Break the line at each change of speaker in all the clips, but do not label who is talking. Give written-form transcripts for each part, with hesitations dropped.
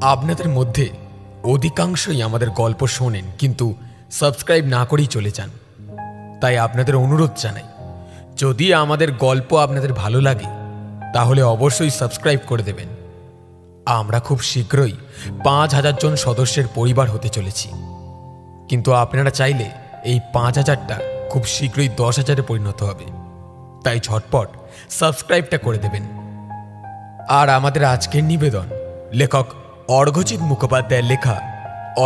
আপনাদের মধ্যে অধিকাংশই আমাদের গল্প শোনেন, কিন্তু সাবস্ক্রাইব না করেই চলে যান। তাই আপনাদের অনুরোধ জানাই, যদি আমাদের গল্প আপনাদের ভালো লাগে তাহলে অবশ্যই সাবস্ক্রাইব করে দেবেন। আমরা খুব শীঘ্রই ৫,০০০ জন সদস্যের পরিবার হতে চলেছি, কিন্তু আপনারা চাইলে এই ৫,০০০টা খুব শীঘ্রই ১০,০০০-এ পরিণত হবে। তাই ঝটপট সাবস্ক্রাইবটা করে দেবেন। আর আমাদের আজকের নিবেদন লেখক অর্ঘ্যজিৎ মুখোপাধ্যায়ের লেখা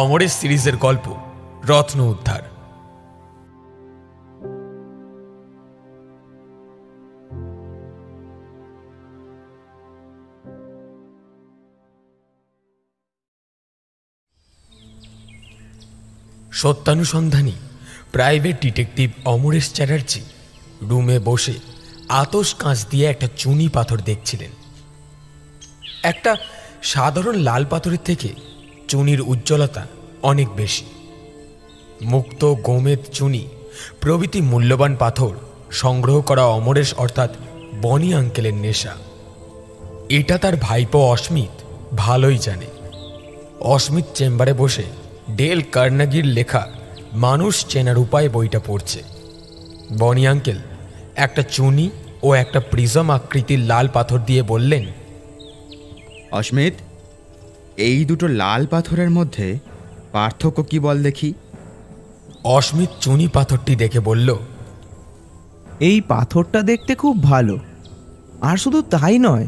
অমরেশ সিরিজের গল্প রত্ন উদ্ধার। সত্যানুসন্ধানী প্রাইভেট ডিটেকটিভ অমরেশ চ্যাটার্জি রুমে বসে আতশ কাঁচ দিয়ে একটা চুনি পাথর দেখছিলেন। একটা সাধারণ লাল পাথরের থেকে চুনির উজ্জ্বলতা অনেক বেশি। মুক্ত, গোমেদ, চুনি প্রভৃতি মূল্যবান পাথর সংগ্রহ করা অমরেশ অর্থাৎ বনি আঙ্কেলের নেশা। এটা তার ভাইপো অস্মিত ভালোই জানে। অস্মিত চেম্বারে বসে ডেল কার্নেগির লেখা মানুষ চেনার উপায় বইটা পড়ছে। বনি আঙ্কেল একটা চুনি ও একটা প্রিজম আকৃতির লাল পাথর দিয়ে বললেন,
অস্মিত, এই দুটো লাল পাথরের মধ্যে পার্থক্য কি বল দেখি।
অস্মিত চুনি পাথরটি দেখে বলল,
এই পাথরটা দেখতে খুব ভালো, আর শুধু তাই নয়,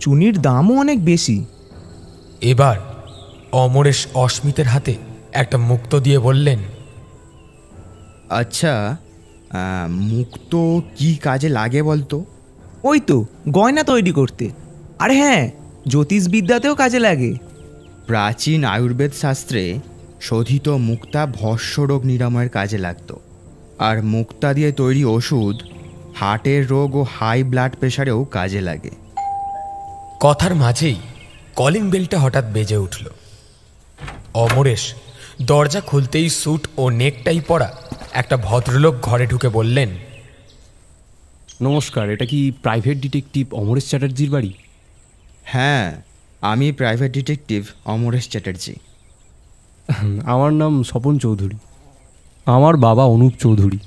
চুনির দামও অনেক বেশি।
এবার অমরেশ অস্মিতের হাতে একটা মুক্তো দিয়ে বললেন,
আচ্ছা, মুক্ত কি কাজে লাগে বলতো?
ওই তো গয়না তৈরি করতে, আর হ্যাঁ, জ্যোতিষবিদ্যাতেও কাজে লাগে।
প্রাচীন আয়ুর্বেদ শাস্ত্রে শোধিত মুক্তা ভস্যরোগ নিরাময়ের কাজে লাগতো, আর মুক্তা দিয়ে তৈরি ওষুধ হার্টের রোগ ও হাই ব্লাড প্রেশারেও কাজে লাগে।
কথার মাঝেই কলিং বেলটা হঠাৎ বেজে উঠল। অমরেশ দরজা খুলতেই স্যুট ও নেকটাই পরা একটা ভদ্রলোক ঘরে ঢুকে বললেন,
নমস্কার, এটা কি প্রাইভেট ডিটেকটিভ অমরেশ চ্যাটার্জির বাড়ি?
হ্যাঁ, আমি প্রাইভেট ডিটেকটিভ অমরেশ চ্যাটার্জি।
আমার নাম স্বপন চৌধুরী। আমার বাবা অনুপ চৌধুরী।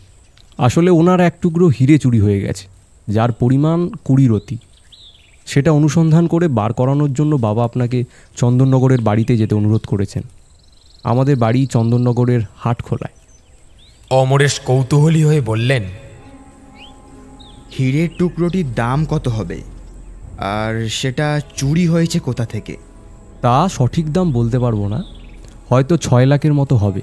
আসলে ওনার এক টুকরো হিরে চুরি হয়ে গেছে, যার পরিমাণ ২০ রতি। সেটা অনুসন্ধান করে বার করানোর জন্য বাবা আপনাকে চন্দননগরের বাড়িতে যেতে অনুরোধ করেছেন। আমাদের বাড়ি চন্দননগরের হাটখোলায়।
অমরেশ কৌতূহলী হয়ে বললেন,
হীরের টুকরোটির দাম কত হবে, আর সেটা চুরি হয়েছে কোথা থেকে?
তা সঠিক দাম বলতে পারবো না, হয়তো ৬ লাখের মতো হবে।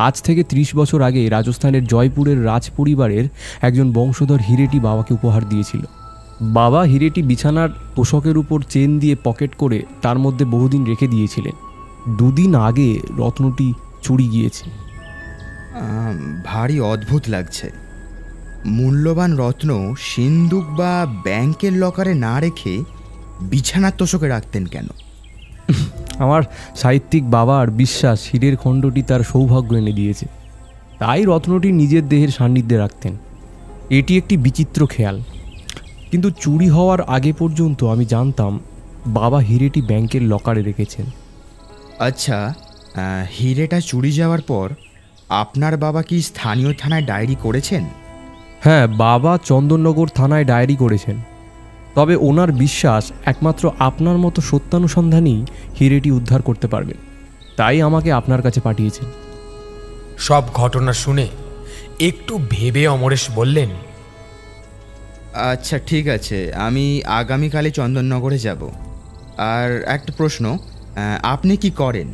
আজ থেকে ৩০ বছর আগে রাজস্থানের জয়পুরের রাজ পরিবারের একজন বংশধর হিরেটি বাবাকে উপহার দিয়েছিল। বাবা হিরেটি বিছানার তোষকের উপর চেন দিয়ে পকেট করে তার মধ্যে বহুদিন রেখে দিয়েছিলেন। ২ দিন আগে রত্নটি চুরি গিয়েছে।
ভারী অদ্ভুত লাগছে। মূল্যবান রত্ন সিন্দুক বা ব্যাংকের লকারে না রেখে বিছানার তোষকে রাখতেন কেন?
আমার সাহিত্যিক বাবার বিশ্বাস হীরের খণ্ডটি তার সৌভাগ্য এনে দিয়েছে, তাই রত্নটি নিজের দেহের সান্নিধ্যে রাখতেন। এটি একটি বিচিত্র খেয়াল, কিন্তু চুরি হওয়ার আগে পর্যন্ত আমি জানতাম বাবা হিরেটি ব্যাংকের লকারে রেখেছেন।
আচ্ছা, হিরেটা চুরি যাওয়ার পর আপনার বাবা কি স্থানীয় থানায় ডায়েরি করেছেন?
হ্যাঁ, বাবা চন্দননগর থানায় ডায়েরি করেছেন। তবে ওনার বিশ্বাস একমাত্র আপনার মতো সত্যানুসন্ধানী হিরেটি উদ্ধার করতে পারবে, তাই আমাকে আপনার কাছে পাঠিয়েছেন।
সব ঘটনা শুনে একটু ভেবে অমরেশ বললেন,
আচ্ছা ঠিক আছে, আমি আগামীকালে চন্দননগরে যাব। আর একটা প্রশ্ন, আপনি কি করেন?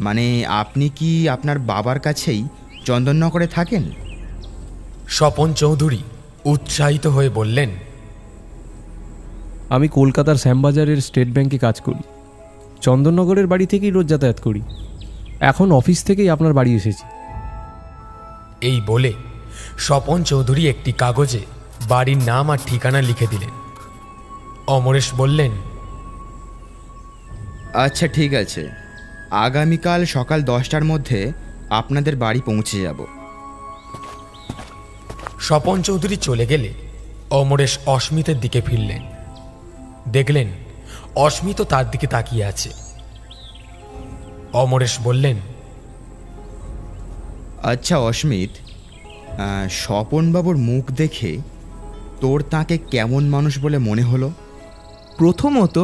মানে আপনি কি আপনার বাবার কাছেই চন্দননগরে থাকেন?
স্বপন চৌধুরী উৎসাহিত হয়ে বললেন,
আমি কলকাতার শ্যামবাজারের স্টেট ব্যাংকে কাজ করি। চন্দননগরের বাড়ি থেকেই রোজ যাতায়াত করি। এখন অফিস থেকেই আপনার বাড়ি এসেছি।
এই বলে স্বপন চৌধুরী একটি কাগজে বাড়ির নাম আর ঠিকানা লিখে দিলেন। অমরেশ বললেন,
আচ্ছা ঠিক আছে, আগামীকাল সকাল 10টার মধ্যে আপনাদের বাড়ি পৌঁছে যাব।
স্বপন চৌধুরী চলে গেলে অমরেশ অস্মিতের দিকে ফিরলেন। দেখলেন অস্মিত তার দিকে তাকিয়ে আছে। অমরেশ বললেন,
আচ্ছা অস্মিত, স্বপনবাবুর মুখ দেখে তোর তাকে কেমন মানুষ বলে মনে হলো?
প্রথমত,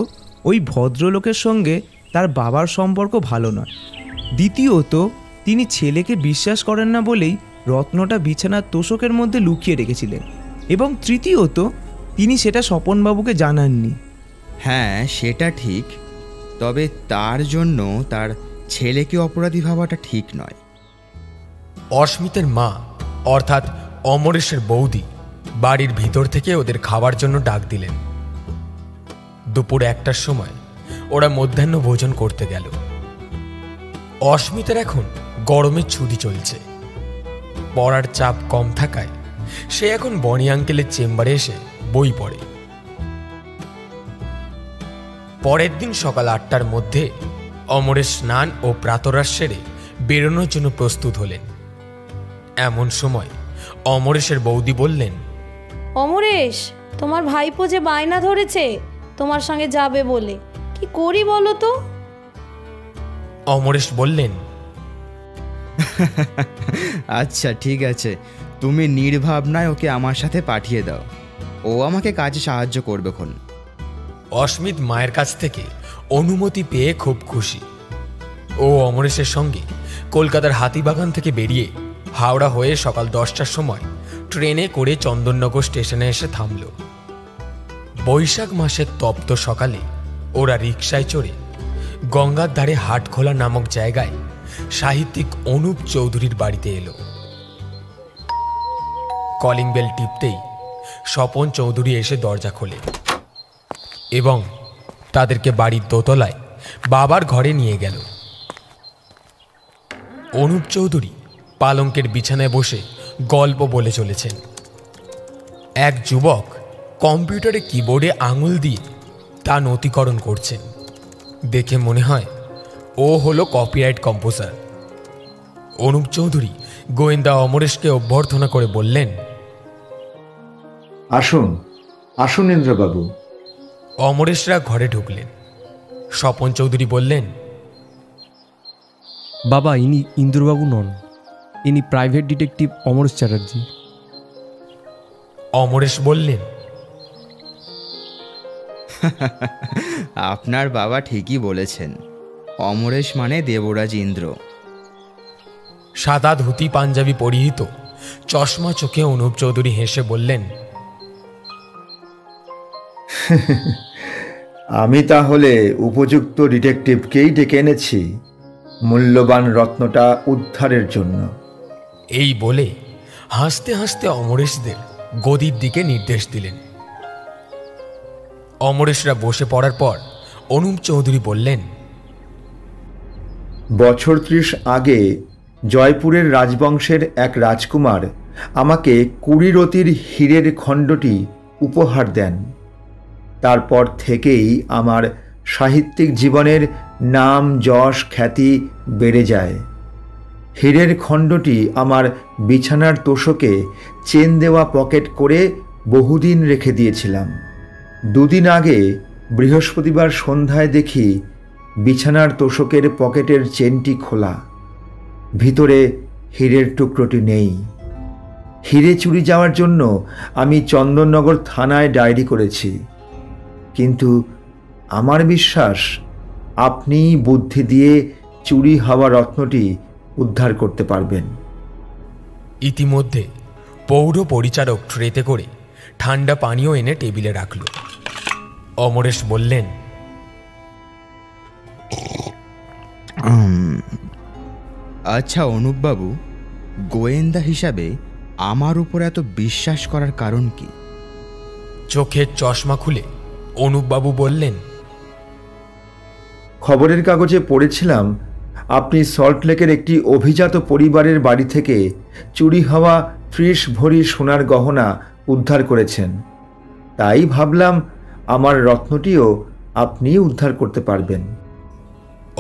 ওই ভদ্রলোকের সঙ্গে তার বাবার সম্পর্ক ভালো নয়। দ্বিতীয়ত, তিনি ছেলেকে বিশ্বাস করেন না বলেই রত্নটা বিছানার তোষকের মধ্যে লুকিয়ে রেখেছিলেন। এবং তৃতীয়ত, তিনি সেটা স্বপনবাবুকে জানাননি।
হ্যাঁ, সেটা ঠিক, তবে তার জন্য তার ছেলেকে অপরাধী ভাবাটা ঠিক নয়।
অস্মিতের মা অর্থাৎ অমরেশের বৌদি বাড়ির ভিতর থেকে ওদের খাওয়ার জন্য ডাক দিলেন। দুপুর 1টার সময় ওরা মধ্যাহ্ন ভোজন করতে গেল। অস্মিতের এখন গরমের ছুটি চলছে, পড়ার চাপ কম থাকায় সে এখন বনি আঙ্কেলের চেম্বারে এসে বই পড়ে। পরের দিন সকাল 8টার মধ্যে অমরেশ স্নান ও প্রাতরাশ সেরে বেরোনোর জন্য প্রস্তুত হলেন। এমন সময় অমরেশের বৌদি বললেন,
অমরেশ, তোমার ভাইপো যে বায়না ধরেছে তোমার সঙ্গে যাবে বলে, কি করি বলো তো?
অমরেশ বললেন,
আচ্ছা ঠিক আছে, তুমি নির্ভাবনায় ওকে আমার সাথে পাঠিয়ে দাও, ও আমাকে কাজে সাহায্য করবেক্ষণ।
অস্মিত মায়ের কাছ থেকে অনুমতি পেয়ে খুব খুশি। ও অমরেশের সঙ্গে কলকাতার হাতিবাগান থেকে বেরিয়ে হাওড়া হয়ে সকাল 10টার সময় ট্রেনে করে চন্দননগর স্টেশনে এসে থামল। বৈশাখ মাসের তপ্ত সকালে ওরা রিকশায় চড়ে গঙ্গার ধারে হাটখোলা নামক জায়গায় সাহিত্যিক অনুপ চৌধুরীর বাড়িতে এলো। কলিং বেল টিপতেই স্বপন চৌধুরী এসে দরজা খোলে এবং তাদেরকে বাড়ির দোতলায় বাবার ঘরে নিয়ে গেল। অনুপ চৌধুরী পালঙ্কের বিছানায় বসে গল্প বলে চলেছেন। এক যুবক কম্পিউটারে কিবোর্ডে আঙুল দিয়ে তা নথিকরণ করছেন। দেখে মনে হয় ও হলো কপিরাইট কম্পোজার। অনুপ চৌধুরী গোয়েন্দা অমরেশকে অভ্যর্থনা করে বললেন,
আসুন আসুন ইন্দ্রবাবু।
অমরেশরা ঘরে ঢুকলেন। স্বপন চৌধুরী বললেন,
বাবা, ইনি ইন্দ্রবাবু নন, ইনি প্রাইভেট ডিটেকটিভ অমরেশ চ্যাটার্জি।
অমরেশ বললেন,
আপনার বাবা ঠিকই বলেছেন, অমরেশ মানে দেবরাজ ইন্দ্র।
সাদা ধুতি পাঞ্জাবি পরিহিত চশমা চোখে অনুপ চৌধুরী হেসে বললেন,
আমি তাহলে উপযুক্ত ডিটেকটিভকেই ডেকে এনেছি মূল্যবান রত্নটা উদ্ধারের জন্য।
এই বলে হাসতে হাসতে অমরেশদের গদির দিকে নির্দেশ দিলেন। অমরেশরা বসে পড়ার পর অনুপ চৌধুরী বললেন,
বছর 30 আগে জয়পুরের রাজবংশের এক রাজকুমার আমাকে 20 রতির হীরের খণ্ডটি উপহার দেন। তারপর থেকেই আমার সাহিত্যিক জীবনের নাম যশ খ্যাতি বেড়ে যায়। হীরের খণ্ডটি আমার বিছানার তোষকে চেন দেওয়া পকেট করে বহুদিন রেখে দিয়েছিলাম। 2 দিন আগে বৃহস্পতিবার সন্ধ্যায় দেখি বিছানার তোষকের পকেটের চেনটি খোলা, ভিতরে হীরের টুকরোটি নেই। হীরে চুরি যাওয়ার জন্য আমি চন্দননগর থানায় ডায়েরি করেছি, কিন্তু আমার বিশ্বাস আপনি বুদ্ধি দিয়ে চুরি হওয়া রত্নটি উদ্ধার করতে পারবেন।
ইতিমধ্যে পৌর পরিচারক ট্রেতে করে ঠান্ডা পানীয় এনে টেবিলে রাখল। অমরেশ বললেন,
আচ্ছা অনুপবাবু, গোয়েন্দা হিসাবে আমার উপর এত বিশ্বাস করার কারণ কি?
চোখের চশমা খুলে অনুপবাবু বললেন,
খবরের কাগজে পড়েছিলাম আপনি সল্টলেকের একটি অভিজাত পরিবারের বাড়ি থেকে চুরি হওয়া 30 ভরি সোনার গহনা উদ্ধার করেছেন। তাই ভাবলাম আমার রত্নটিও আপনি উদ্ধার করতে পারবেন।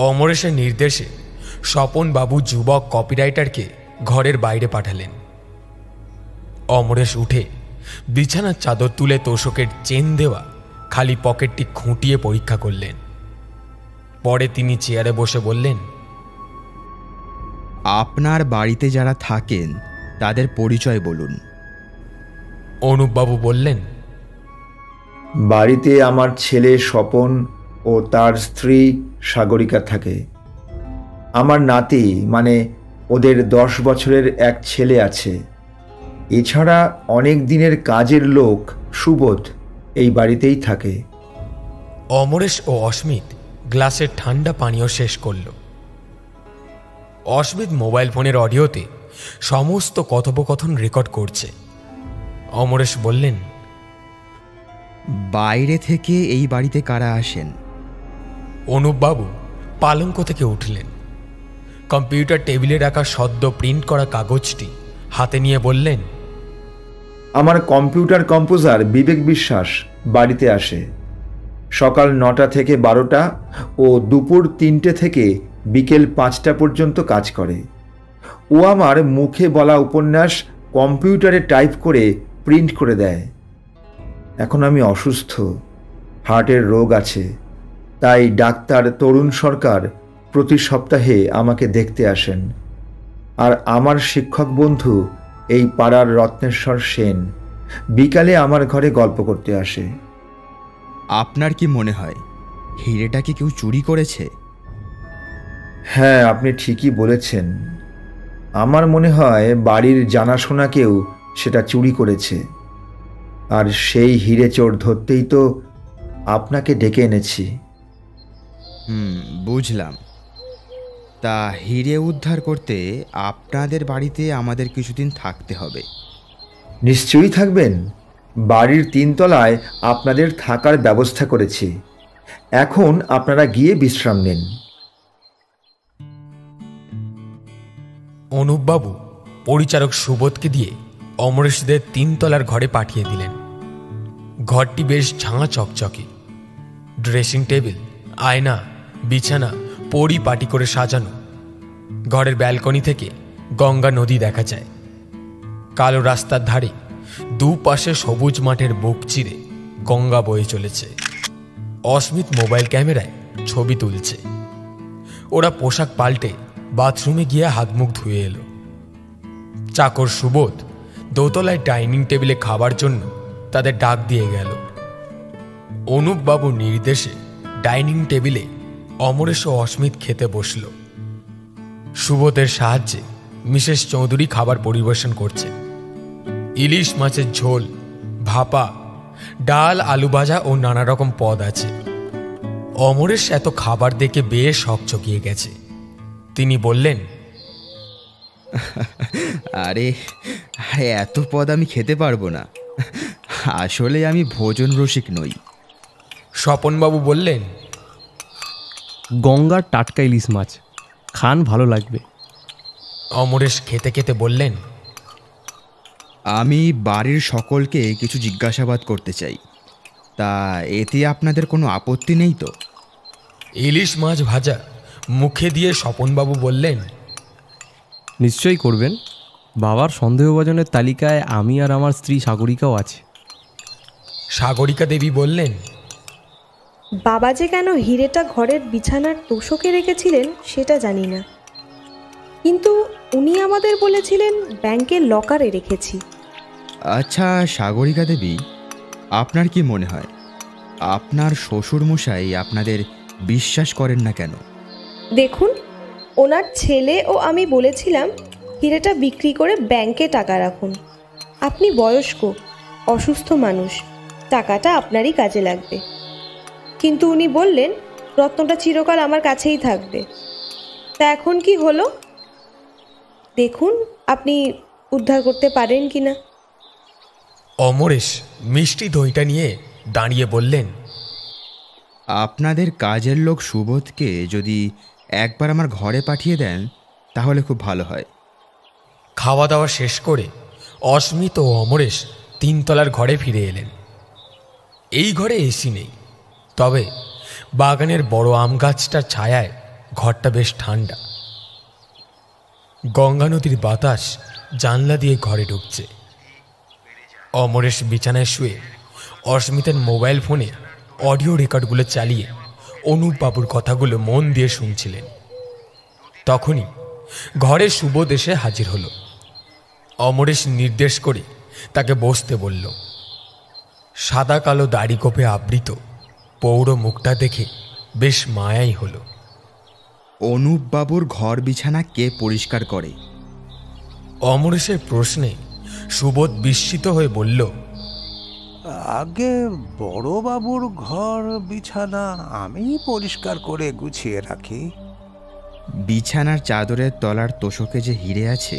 অমরেশের নির্দেশে স্বপন বাবু যুবক কপিরাইটারকে ঘরের বাইরে পাঠালেন। অমরেশ উঠে বিছানার চাদর তুলে তোষকের চেন দেওয়া খালি পকেটটি খুঁটিয়ে পরীক্ষা করলেন। পরে তিনি চেয়ারে বসে বললেন,
আপনার বাড়িতে যারা থাকেন তাদের পরিচয় বলুন।
অনুপবাবু বললেন,
বাড়িতে আমার ছেলে স্বপন ও তার স্ত্রী সাগরিকা থাকে। আমার নাতি মানে ওদের 10 বছরের এক ছেলে আছে। এছাড়া অনেক দিনের কাজের লোক সুবোধ এই বাড়িতেই থাকে।
অমরেশ ও অস্মিত গ্লাসের ঠান্ডা পানীয় শেষ করল। অস্মিত মোবাইল ফোনের অডিওতে সমস্ত কথোপকথন রেকর্ড করছে। অমরেশ বললেন,
বাইরে থেকে এই বাড়িতে কারা আসেন?
অনুপবাবু পালঙ্ক থেকে উঠলেন। কম্পিউটার টেবিলে রাখা সদ্য প্রিন্ট করা কাগজটি হাতে নিয়ে বললেন,
আমার কম্পিউটার কম্পোজার বিবেক বিশ্বাস বাড়িতে আসে। সকাল 9টা থেকে 12টা ও দুপুর 3টে থেকে বিকেল 5টা পর্যন্ত কাজ করে। ও আমার মুখে বলা উপন্যাস কম্পিউটারে টাইপ করে প্রিন্ট করে দেয়। এখন আমি অসুস্থ, হার্টের রোগ আছে, তাই ডাক্তার তরুণ সরকার প্রতি সপ্তাহে আমাকে দেখতে আসেন। আর আমার শিক্ষক বন্ধু এই পাড়ার রত্নেশ্বর সেন বিকালে আমার ঘরে গল্প করতে আসে।
আপনার কি মনে হয় হিরেটা কি কেউ চুরি করেছে?
হ্যাঁ, আপনি ঠিকই বলেছেন। আমার মনে হয় বাড়ির জানাশোনা কেউ সেটা চুরি করেছে। আর সেই হিরে চোর ধরতেই তো আপনাকে ডেকে এনেছি।
বুঝলাম। তা হিরে উদ্ধার করতে আপনাদের বাড়িতে আমাদের কিছুদিন থাকতে হবে।
নিশ্চয়ই থাকবেন। বাড়ির 3 তলায় আপনাদের থাকার ব্যবস্থা করেছি। এখন আপনারা গিয়ে বিশ্রাম নিন।
অনুপবাবু পরিচারক সুবোধকে দিয়ে অমরেশদের 3 তলার ঘরে পাঠিয়ে দিলেন। ঘরটি বেশ ঝাঁ চকচকে। ড্রেসিং টেবিল, আয়না, বিছানা পরিপাটি করে সাজানো। ঘরের ব্যালকনি থেকে গঙ্গা নদী দেখা যায়। কালো রাস্তার ধারে দুপাশে সবুজ মাঠের বুক চিরে গঙ্গা বয়ে চলেছে। অস্মিত মোবাইল ক্যামেরায় ছবি তুলছে। ওরা পোশাক পাল্টে বাথরুমে গিয়ে হাত মুখ ধুয়ে এলো। চাকর সুবোধ দোতলায় ডাইনিং টেবিলে খাবার জন্য তাদের ডাক দিয়ে গেল। অনুপবাবুর নির্দেশে ডাইনিং টেবিলে অমরেশ ও অস্মিত খেতে বসল। সুবোধের সাহায্যে মিসেস চৌধুরী খাবার পরিবেশন করছে। ইলিশ মাছের ঝোল, ভাপা, ডাল, আলু ভাজা ও নানা রকম পদ আছে। অমরেশ এত খাবার দেখে বেশ হকচকিয়ে গেছে। তিনি বললেন,
আরে আরে এত পদ আমি খেতে পারবো না। আসলে আমি ভোজন রসিক নই।
স্বপনবাবু বললেন,
গঙ্গার টাটকা ইলিশ মাছ খান, ভালো লাগবে।
অমরেশ খেতে খেতে বললেন,
আমি বাড়ির সকলকে কিছু জিজ্ঞাসাবাদ করতে চাই। তা এতে আপনাদের কোনো আপত্তি নেই তো?
ইলিশ মাছ ভাজা মুখে দিয়ে স্বপনবাবু বললেন,
নিশ্চয়ই করবেন। বাবার সন্দেহভাজনের তালিকায় আমি আর আমার স্ত্রী সাগরিকাও আছে।
সাগরিকা দেবী বললেন,
বাবা যে কেন হিরেটা ঘরের বিছানার তোষকে রেখেছিলেন সেটা জানি না, কিন্তু উনি আমাদের বলেছিলেন ব্যাংকের লকারে রেখেছি।
আচ্ছা সাগরিকা দেবী, আপনার কি মনে হয় আপনার শ্বশুরমশাই আপনাদের বিশ্বাস করেন না কেন?
দেখুন, ওনার ছেলে ও আমি বলেছিলাম হিরেটা বিক্রি করে ব্যাংকে টাকা রাখুন। আপনি বয়স্ক, অসুস্থ মানুষ, টাকাটা আপনারই কাজে লাগবে। কিন্তু উনি বললেন রত্নটা চিরকাল আমার কাছেই থাকবে। তা এখন কি হলো দেখুন, আপনি উদ্ধার করতে পারেন কি না।
অমরেশ মিষ্টি দইটা নিয়ে দাঁড়িয়ে বললেন,
আপনাদের কাজের লোক সুবোধকে যদি একবার আমার ঘরে পাঠিয়ে দেন তাহলে খুব ভালো হয়।
খাওয়া দাওয়া শেষ করে অস্মিত ও অমরেশ 3 তলার ঘরে ফিরে এলেন। এই ঘরে এসি নেই, তবে বাগানের বড় আম গাছটার ছায়ায় ঘরটা বেশ ঠান্ডা। গঙ্গা নদীর বাতাস জানলা দিয়ে ঘরে ঢুকছে। অমরেশ বিছানায় শুয়ে অস্মিতের মোবাইল ফোনে অডিও রেকর্ডগুলো চালিয়ে অনুপবাবুর কথাগুলো মন দিয়ে শুনছিলেন। তখনই ঘরে সুবোধ এসে হাজির হলো। অমরেশ নির্দেশ করে তাকে বসতে বলল। সাদা কালো দাড়ি কোপে আবৃত পৌর মুখটা দেখে বেশ মায়াই হলো।
অনুপবাবুর ঘর বিছানা কে পরিষ্কার করে?
অমরেশের প্রশ্নে সুবোধ বিস্মিত হয়ে বলল,
আগে বড়বাবুর ঘর বিছানা আমি পরিষ্কার করে গুছিয়ে রাখি।
বিছানার চাদরের তলার তোষকে যে হিরে আছে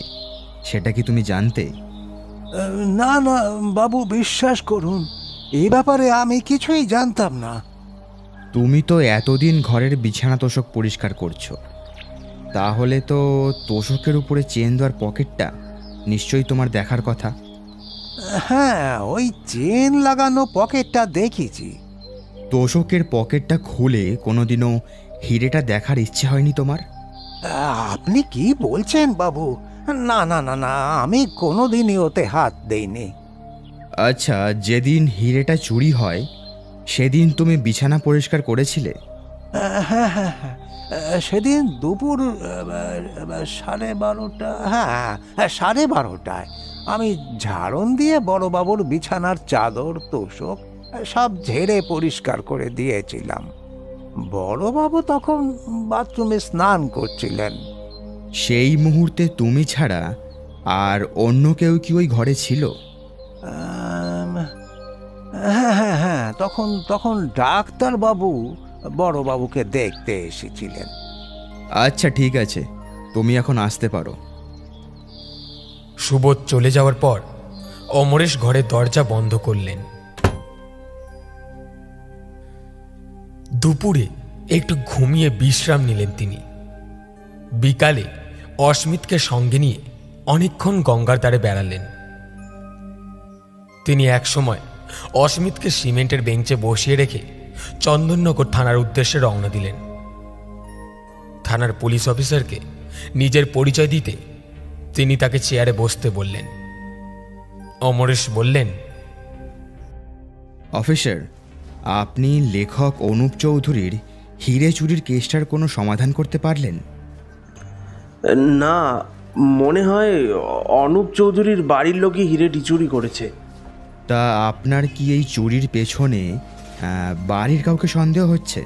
সেটা কি তুমি জানতে?
না না বাবু, বিশ্বাস করুন, এই ব্যাপারে আমি কিছুই জানতাম না।
তুমি তো এতদিন ঘরের বিছানা তোষক পরিষ্কার করছো, তাহলে তো তোষকের উপরে চেন দেওয়ার পকেটটা নিশ্চয়ই তোমার দেখার কথা।
হ্যাঁ, ওই চেন লাগানো পকেটটা দেখেছি।
তোষকের পকেটটা খুলে কোনোদিনও হিরেটা দেখার ইচ্ছে হয়নি তোমার?
আপনি কি বলছেন বাবু? না না না না, আমি কোনোদিনই ওতে হাত দেইনি।
আচ্ছা, যেদিন হিরেটা চুরি হয় সেদিন তুমি বিছানা পরিষ্কার করেছিলে?
হ্যাঁ হ্যাঁ হ্যাঁ, সেদিন দুপুর 12:30, হ্যাঁ 12:30টায় আমি ঝাড়ন দিয়ে বড়বাবুর বিছানার চাদর তোষক সব ঝেড়ে পরিষ্কার করে দিয়েছিলাম। বড়বাবু তখন বাথরুমে স্নান করছিলেন।
সেই মুহূর্তে তুমি ছাড়া আর অন্য কেউ কি ওই ঘরে ছিল?
হ্যাঁ হ্যাঁ হ্যাঁ, তখন ডাক্তারবাবু বড়বাবুকে দেখতে এসেছিলেন।
আচ্ছা ঠিক আছে, তুমি এখন আসতে পারো।
সুবোধ চলে যাওয়ার পর অমরেশ ঘরের দরজা বন্ধ করলেন। দুপুরে একটু ঘুমিয়ে বিশ্রাম নিলেন তিনি। বিকালে অস্মিতকে সঙ্গে নিয়ে অনেকক্ষণ গঙ্গার ধারে বেড়ালেন। তিনি একসময় অস্মিতকে সিমেন্টের বেঞ্চে বসিয়ে রেখে চন্দননগর থানার উদ্দেশ্যে রওনা দিলেন। থানার পুলিশ অফিসারকে নিজের পরিচয় দিতে তিনি তাকে চেয়ারে বসতে বললেন। অমরেশ বললেন,
অফিসার, আপনি লেখক অনুপ চৌধুরীর হিরে চুরির কেসটার কোনো সমাধান করতে পারলেন?
না, মনে হয় অনুপ চৌধুরীর বাড়ির লোকই হিরেটি চুরি করেছে।
তা আপনার কি এই চুরির পেছনে বাড়ির কাউকে সন্দেহ হচ্ছে?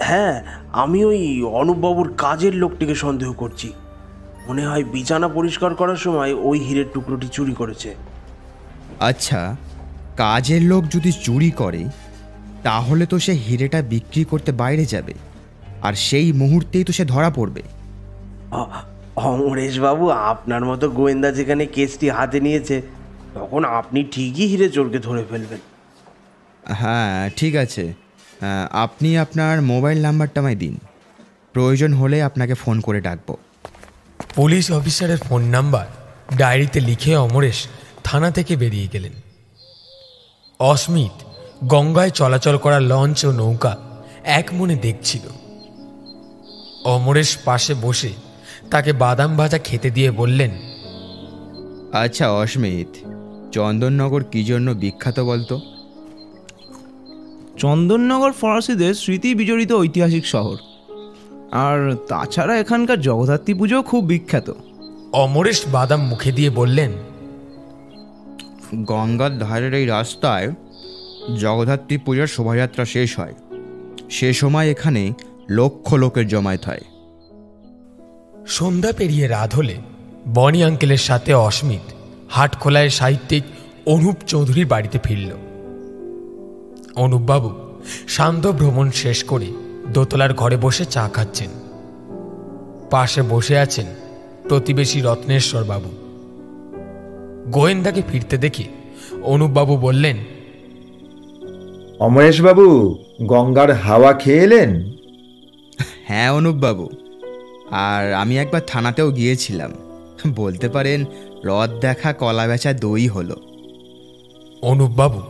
হ্যাঁ, আমি ওই অনুপবাবুর কাজের লোকটিকে সন্দেহ করছি। মনে হয় বিছানা পরিষ্কার করার সময় ওই হীরের টুকরোটি চুরি করেছে।
আচ্ছা, কাজের লোক যদি চুরি করে তাহলে তো সে হিরেটা বিক্রি করতে বাইরে যাবে, আর সেই মুহূর্তেই তো সে ধরা পড়বে।
অমরেশবাবু, আপনার মতো গোয়েন্দা যেখানে কেসটি হাতে নিয়েছে, তখন আপনি ঠিকই হিরে চোরকে ধরে ফেলবেন।
হ্যাঁ ঠিক আছে, আপনি আপনার মোবাইল নাম্বারটা আমায় দিন, প্রয়োজন হলে আপনাকে ফোন করে ডাকবো।
পুলিশ অফিসারের ফোন নাম্বার ডায়েরিতে লিখে অমরেশ থানা থেকে বেরিয়ে গেলেন। অস্মিত গঙ্গায় চলাচল করা লঞ্চ ও নৌকা এক মনে দেখছিল। অমরেশ পাশে বসে তাকে বাদাম ভাজা খেতে দিয়ে বললেন,
আচ্ছা অস্মিত, চন্দননগর কি জন্য বিখ্যাত বলতো?
চন্দননগর ফরাসিদের স্মৃতি বিজড়িত ঐতিহাসিক শহর, আর তাছাড়া এখানকার জগদ্ধাত্রী পুজো খুব বিখ্যাত।
অমরেশ বাদাম মুখে দিয়ে বললেন,
গঙ্গার ধারের এই রাস্তায় জগদ্ধাত্রী পূজার শোভাযাত্রা শেষ হয়, সে সময় এখানে লক্ষ লোকের জমায়েত হয়।
সন্ধ্যা পেরিয়ে রাত হলে বনি আঙ্কেলের সাথে অস্মিত হাটখোলায় সাহিত্যিক অনুপ চৌধুরীর বাড়িতে ফিরল। অনুপবাবু শান্ত ভ্রমণ শেষ করে দোতলার ঘরে বসে চা খাচ্ছেন। পাশে বসে আছেন প্রতিবেশী রত্নেশ্বর বাবু। গোয়েন্দাকে ফিরতে দেখে অনুপবাবু বললেন,
অমরেশবাবু, গঙ্গার হাওয়া খেয়ে এলেন?
হ্যাঁ অনুপবাবু, আর আমি একবার থানাতেও গিয়েছিলাম, বলতে পারেন রথ দেখা কলা বেচা দই হলো।
অনুপবাবু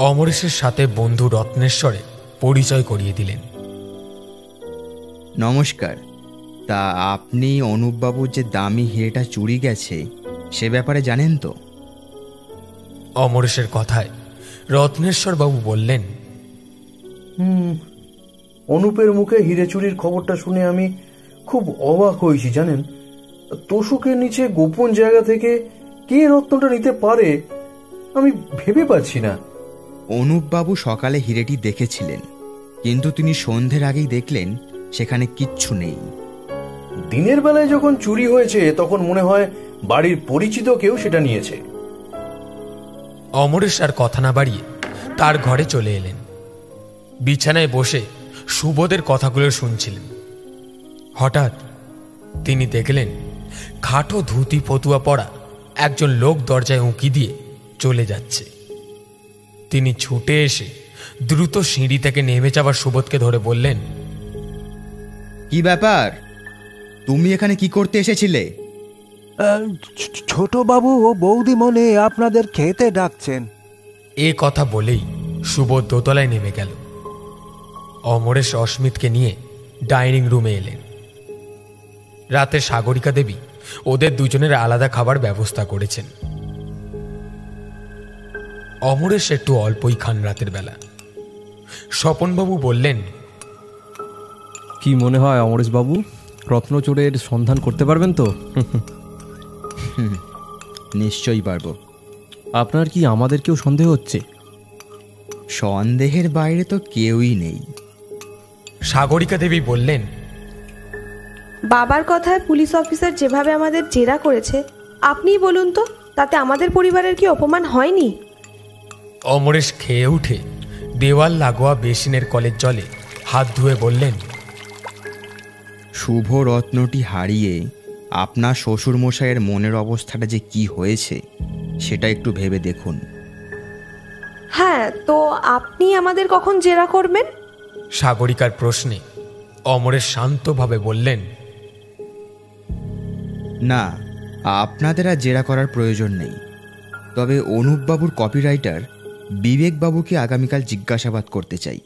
অমরেশের সাথে বন্ধু রত্নেশ্বরে পরিচয় করিয়ে দিলেন।
নমস্কার, তা আপনি অনুপবাবুর যে দামি হিরেটা চুরি গেছে সে ব্যাপারে জানেন তো?
অমরেশের কথায় রত্নেশ্বর বাবু বললেন,
অনুপের মুখে হিরে চুরির খবরটা শুনে আমি খুব অবাক হয়েছি জানেন। তোষকের নিচে গোপন জায়গা থেকে কে রত্নটা নিতে পারে আমি ভেবে পাচ্ছি না।
অনুপবাবু সকালে হিরেটি দেখেছিলেন, কিন্তু তিনি সন্ধ্যের আগেই দেখলেন সেখানে কিচ্ছু নেই।
দিনের বেলায় যখন চুরি হয়েছে তখন মনে হয় বাড়ির পরিচিত কেউ সেটা নিয়েছে।
অমরেশ আর কথা না বাড়িয়ে তার ঘরে চলে এলেন। বিছানায় বসে সুবোধের কথাগুলো শুনছিলেন। হঠাৎ তিনি দেখলেন খাটো ধুতি পতুয়া পরা একজন লোক দরজায় উঁকি দিয়ে চলে যাচ্ছে। তিনি ছুটে এসে দ্রুত সিঁড়ি থেকে নেমে যাওয়ার সুবোধকে ধরে বললেন,
কি ব্যাপার, তুমি এখানে কি করতে এসেছিলে?
ছোট বাবু ও বৌদিমণি আপনাদের খেতে ডাকছেন।
এ কথা বলেই সুবোধ দোতলায় নেমে গেল। অমরেশ অস্মিতকে নিয়ে ডাইনিং রুমে এলেন। রাতে সাগরিকা দেবী ওদের দুজনের আলাদা খাবার ব্যবস্থা করেছেন। অমরেশ একটু অল্পই খান রাতের বেলা। স্বপনবাবু বললেন,
কি মনে হয় অমরেশবাবু, রত্নচোরের সন্ধান করতে পারবেন তো?
নিশ্চয়ই পারবো।
আপনার কি আমাদেরকেও সন্দেহ হচ্ছে?
সন্দেহের বাইরে তো কেউই নেই।
সাগরিকা দেবী বললেন,
বাবার কথায় পুলিশ অফিসার যেভাবে আমাদের জেরা করেছে, আপনিই বলুন তো, তাতে আমাদের পরিবারের কি অপমান হয়নি?
অমরেশ খেয়ে উঠে দেওয়াল লাগোয়া বেসিনের কলের জলে হাত ধুয়ে বললেন,
শুভ রত্নটি হারিয়ে আপনার শ্বশুরমশাইয়ের মনের অবস্থাটা যে কি হয়েছে সেটা একটু ভেবে দেখুন।
হ্যাঁ, তো আপনি আমাদের কখন জেরা করবেন?
সাগরিকার প্রশ্নে অমরেশ শান্তভাবে বললেন,
না, আপনাদের আর জেরা করার প্রয়োজন নেই। তবে অনুপবাবুর কপিরাইটার বিবেকবাবুকে আগামীকাল জিজ্ঞাসাবাদ করতে চাই।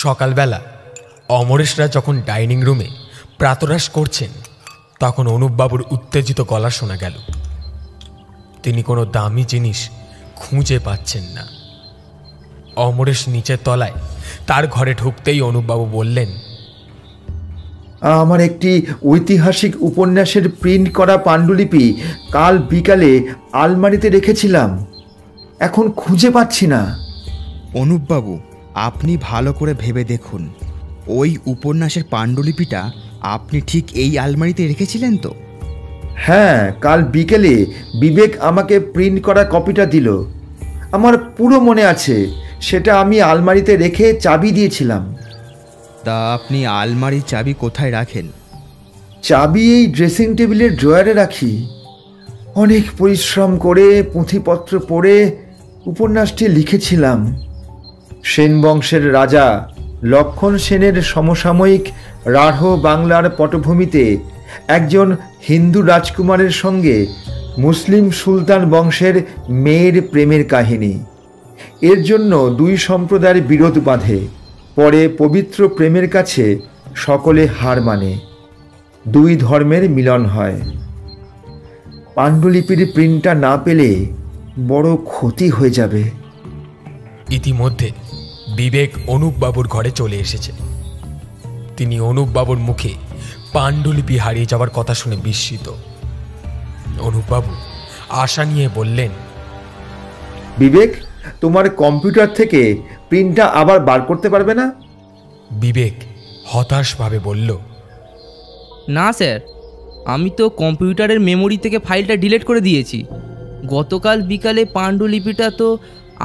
সকালবেলা অমরেশরা যখন ডাইনিং রুমে প্রাতরাশ করছেন, তখন অনুপবাবুর উত্তেজিত গলা শোনা গেল। তিনি কোনো দামি জিনিস খুঁজে পাচ্ছেন না। অমরেশ নিচের তলায় তার ঘরে ঢুকতেই অনুপবাবু বললেন,
আমার একটি ঐতিহাসিক উপন্যাসের প্রিন্ট করা পাণ্ডুলিপি কাল বিকালে আলমারিতে রেখেছিলাম, এখন খুঁজে পাচ্ছি না।
অনুপবাবু, আপনি ভালো করে ভেবে দেখুন, ওই উপন্যাসের পাণ্ডুলিপিটা আপনি ঠিক এই আলমারিতে রেখেছিলেন তো?
হ্যাঁ, কাল বিকেলে বিবেক আমাকে প্রিন্ট করা কপিটা দিল। আমার পুরো মনে আছে, সেটা আমি আলমারিতে রেখে চাবি দিয়েছিলাম।
তা আপনি আলমারির চাবি কোথায় রাখেন?
চাবি এই ড্রেসিং টেবিলের ড্রয়ারে রাখি। অনেক পরিশ্রম করে পুঁথিপত্র পড়ে উপন্যাসটি লিখেছিলাম। সেন বংশের রাজা লক্ষণ সেনের সমসাময়িক রাঢ় বাংলার পটভূমিতে একজন হিন্দু রাজকুমারের সঙ্গে মুসলিম সুলতান বংশের মেয়ের প্রেমের কাহিনী। এর জন্য দুই সম্প্রদায়ের বিরোধ বাঁধে। পরে পবিত্র প্রেমের কাছে সকলে হার মানে, দুই ধর্মের মিলন হয়। পাণ্ডুলিপির প্রিন্টটা না পেলে বড় ক্ষতি হয়ে যাবে।
ইতিমধ্যে বিবেক অনুপবাবুর ঘরে চলে এসেছে। তিনি অনুপবাবুর মুখে পাণ্ডুলিপি হারিয়ে যাওয়ার কথা শুনে বিস্মিত। অনুপবাবু আশা নিয়ে বললেন,
বিবেক, তোমার কম্পিউটার থেকে প্রিন্টটা আবার বার করতে পারবে না?
বিবেক হতাশভাবে বলল,
না স্যার, আমি তো কম্পিউটারের মেমোরি থেকে ফাইলটা ডিলিট করে দিয়েছি। গতকাল বিকালে পাণ্ডুলিপিটা তো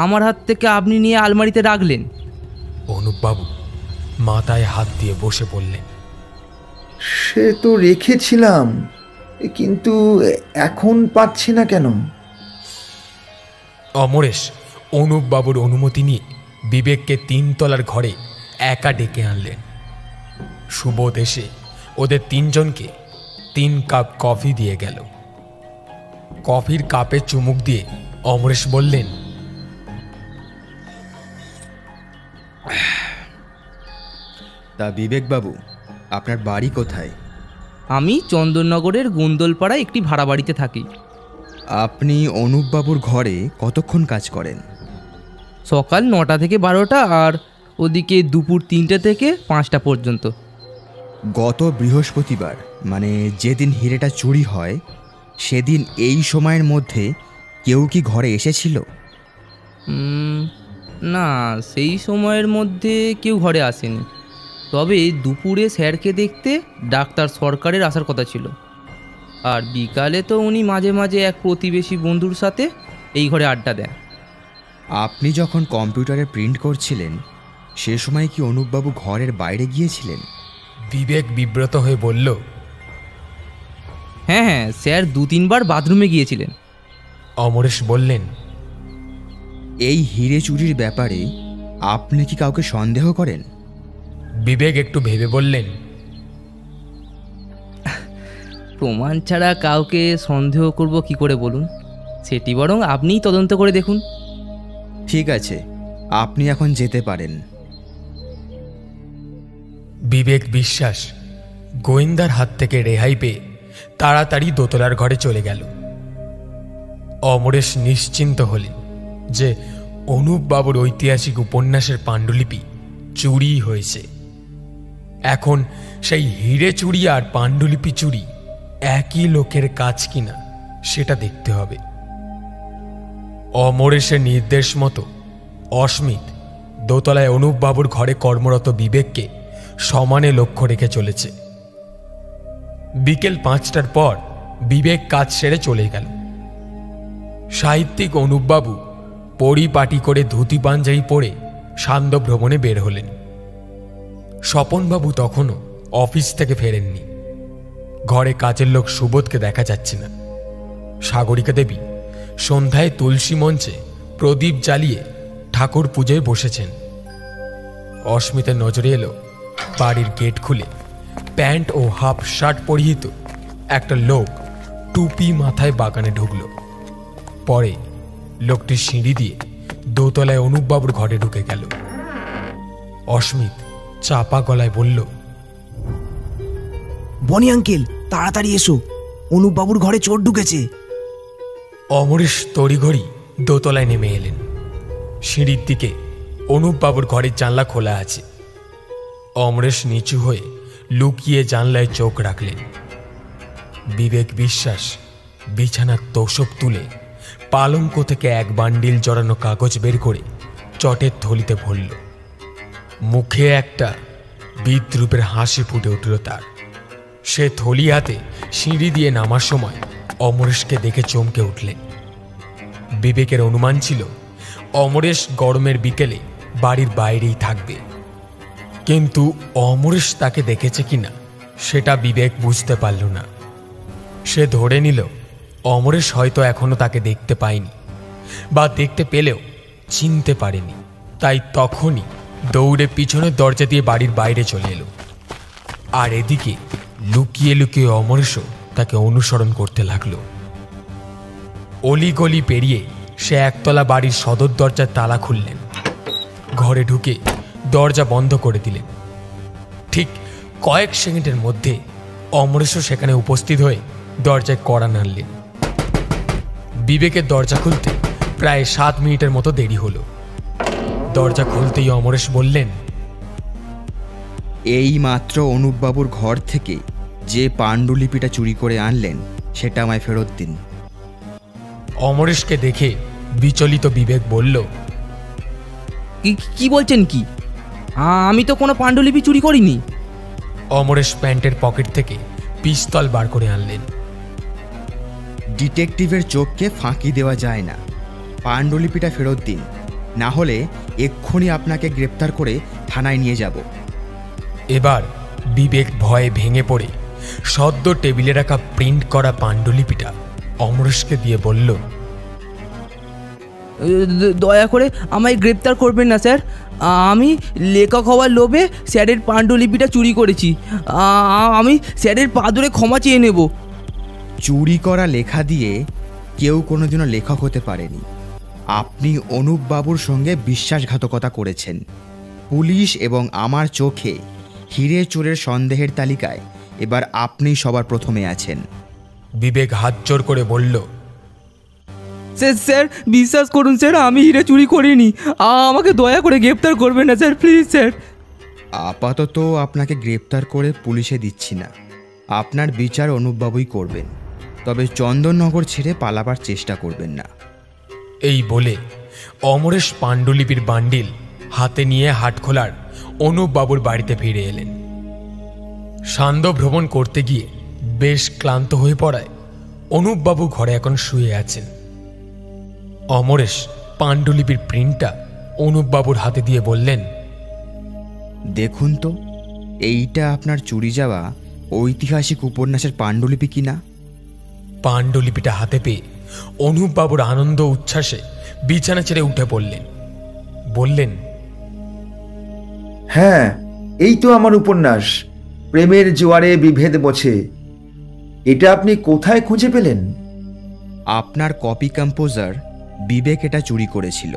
আমার হাত থেকে আপনি নিয়ে আলমারিতে রাখলেন।
অনুপবাবু মাথায় হাত দিয়ে বসে পড়লেন,
সে তো রেখেছিলাম, কিন্তু এখন পাচ্ছি না কেন?
অমরেশ অনুপবাবুর অনুমতি নিয়ে বিবেককে 3 তলার ঘরে একা ডেকে আনলেন। সুবোধ এসে ওদের 3 জনকে 3 কাপ কফি দিয়ে গেল। কফির কাপে চুমুক দিয়ে অমরেশ বললেন,
তা বিবেকবাবু, আপনার বাড়ি কোথায়?
আমি চন্দননগরের গুন্দলপাড়ায় একটি ভাড়া বাড়িতে থাকি।
আপনি অনুপবাবুর ঘরে কতক্ষণ কাজ করেন?
সকাল 9টা থেকে 12টা, আর ওদিকে দুপুর 3টে থেকে 5টা পর্যন্ত।
গত বৃহস্পতিবার মানে যেদিন হিরেটা চুরি হয় সেদিন এই সময়ের মধ্যে কেউ কি ঘরে এসেছিল?
না, সেই সময়ের মধ্যে কেউ ঘরে আসেনি। তবে দুপুরে স্যারকে দেখতে ডাক্তার সরকারের আসার কথা ছিল। আর বিকালে তো উনি মাঝে মাঝে এক প্রতিবেশী বন্ধুর সাথে এই ঘরে আড্ডা দেন।
আপনি যখন কম্পিউটারে প্রিন্ট করছিলেন সে সময় কি অনুপবাবু ঘরের বাইরে গিয়েছিলেন?
বিবেক বিব্রত হয়ে বলল,
হ্যাঁ হ্যাঁ, স্যার 2-3 বার বাথরুমে গিয়েছিলেন।
অমরেশ বললেন,
এই হিরে চুরির ব্যাপারে আপনি কি কাউকে সন্দেহ করেন?
বিবেক একটু ভেবে বললেন,
প্রমাণ ছাড়া কাউকে সন্দেহ করব কি করে বলুন? সেটি বরং আপনিই তদন্ত করে দেখুন।
ঠিক আছে, আপনি এখন যেতে পারেন।
বিবেক বিশ্বাস গোয়েন্দার হাত থেকে রেহাই পেয়ে তাড়াতাড়ি দোতলার ঘরে চলে গেল। অমরেশ নিশ্চিন্ত হলেন যে অনুপবাবুর ঐতিহাসিক উপন্যাসের পাণ্ডুলিপি চুরি হয়েছে। এখন সেই হিরে চুরি আর পাণ্ডুলিপি চুরি একই লোকের কাজ কিনা সেটা দেখতে হবে। অমরেশের নির্দেশ মতো অস্মিত দোতলায় অনুপবাবুর ঘরে কর্মরত বিবেককে সমানে লক্ষ্য রেখে চলেছে। বিকেল 5টার পর বিবেক কাজ সেরে চলে গেল। সাহিত্যিক অনুপবাবু পরিপাটি করে ধুতি পাঞ্জাবি পরে সান্ধ্য ভ্রমণে বের হলেন। স্বপনবাবু তখনও অফিস থেকে ফেরেননি। ঘরে কাজের লোক সুবোধকে দেখা যাচ্ছে না। সাগরিকা দেবী সন্ধ্যায় তুলসী মঞ্চে প্রদীপ জ্বালিয়ে ঠাকুর পুজোয় বসেছেন। অস্মিতের নজরে এলো বাড়ির গেট খুলে প্যান্ট ও হাফ শার্ট পরিহিত একটা লোক টুপি মাথায় বাগানে ঢুকল। পরে লোকটি সিঁড়ি দিয়ে দোতলায় অনুপবাবুর ঘরে ঢুকে গেল। অস্মিত চাপা গলায় বলল,
বনি আঙ্কেল, তাড়াতাড়ি এসো, অনুপবাবুর ঘরে চোর ঢুকেছে।
অমরেশ তড়িঘড়ি দোতলায় নেমে এলেন। সিঁড়ির দিকে অনুপবাবুর ঘরের জানলা খোলা আছে। অমরেশ নিচু হয়ে লুকিয়ে জানলায় চোখ রাখলেন। বিবেক বিশ্বাস বিছানার তোষক তুলে পালঙ্ক থেকে এক বান্ডিল জড়ানো কাগজ বের করে চটের থলিতে ভরল। মুখে একটা বিদ্রূপের হাসি ফুটে উঠল তার। সে থলি হাতে সিঁড়ি দিয়ে নামার সময় অমরেশকে দেখে চমকে উঠলেন। বিবেকের অনুমান ছিল অমরেশ গরমের বিকেলে বাড়ির বাইরেই থাকবে, কিন্তু অমরেশ তাকে দেখেছে কিনা সেটা বিবেক বুঝতে পারল না। সে ধরে নিল অমরেশ হয়তো এখনো তাকে দেখতে পায়নি, বা দেখতে পেলেও চিনতে পারেনি। তাই তখনই দৌড়ে পিছনের দরজা দিয়ে বাড়ির বাইরে চলে এলো। আর এদিকে লুকিয়ে লুকিয়ে অমরেশও তাকে অনুসরণ করতে লাগলো। অলিগলি পেরিয়ে সে একতলা বাড়ির সদর দরজার তালা খুললেন। ঘরে ঢুকে দরজা বন্ধ করে দিলেন। ঠিক কয়েক সেকেন্ডের মধ্যে অমরেশও সেখানে উপস্থিত হয়ে দরজায় কড়া নাড়লেন। বিবেকের দরজা খুলতে প্রায় 7 মিনিটের মতো দেরি হলো। দরজা খুলতেই অমরেশ বললেন,
এই মাত্র অনুপবাবুর ঘর থেকে যে পাণ্ডুলিপিটা চুরি করে আনলেন সেটা আমায় ফেরত দিন।
অমরেশকে দেখে বিচলিত বিবেক বলল,
কি বলছেন কি? আমি তো কোনো পাণ্ডুলিপি চুরি করিনি।
অমরেশ প্যান্টের পকেট থেকে পিস্তল বার করে আনলেন।
ডিটেকটিভের চোখকে ফাঁকি দেওয়া যায় না। পাণ্ডুলিপিটা ফেরত দিন, না হলে এক্ষুনি আপনাকে গ্রেপ্তার করে থানায় নিয়ে যাব।
এবার বিবেক ভয়ে ভেঙে পড়ে সদ্য টেবিলে রাখা প্রিন্ট করা পাণ্ডুলিপিটা অমরেশকে দিয়ে বলল,
দয়া করে আমায় গ্রেপ্তার করবেন না স্যার। আমি লেখক হওয়ার লোভে স্যারের পাণ্ডুলিপিটা চুরি করেছি। আমি স্যারের পা ধরে ক্ষমা চেয়ে নেব।
চুরি করা লেখা দিয়ে কেউ কোনোদিনও লেখক হতে পারেনি। আপনি অনুপবাবুর সঙ্গে বিশ্বাসঘাতকতা করেছেন। পুলিশ এবং আমার চোখে হিরে চোরের সন্দেহের তালিকায় এবার আপনি সবার প্রথমে আছেন।
বিবেক হাত জোর করে বলল,
স্যার বিশ্বাস করুন স্যার, আমি হিরে চুরি করিনি। আমাকে দয়া করে গ্রেপ্তার করবেন না স্যার, প্লিজ স্যার।
আপাতত আপনাকে গ্রেপ্তার করে পুলিশে দিচ্ছি না, আপনার বিচার অনুপবাবুই করবেন। তবে চন্দননগর ছেড়ে পালাবার চেষ্টা করবেন না।
এই বলে অমরেশ পাণ্ডুলিপির বান্ডিল হাতে নিয়ে হাটখোলার অনুপবাবুর বাড়িতে ফিরে এলেন। সান্ধ্য ভ্রমণ করতে গিয়ে বেশ ক্লান্ত হয়ে পড়ায় অনুপবাবু ঘরে এখন শুয়ে আছেন। অমরেশ পাণ্ডুলিপির প্রিন্টটা অনুপবাবুর হাতে দিয়ে বললেন,
দেখুন তো, এইটা আপনার চুরি যাওয়া ঐতিহাসিক উপন্যাসের পাণ্ডুলিপি কিনা?
পাণ্ডুলিপিটা হাতে পেয়ে অনুপবাবুর আনন্দ উচ্ছ্বাসে বিছানা ছেড়ে উঠে পড়লেন। বললেন,
হ্যাঁ, এই তো আমার উপন্যাস প্রেমের জোয়ারে বিভেদ মোছে। এটা আপনি কোথায় খুঁজে পেলেন?
আপনার কপি কম্পোজার বিবেক এটা চুরি করেছিল।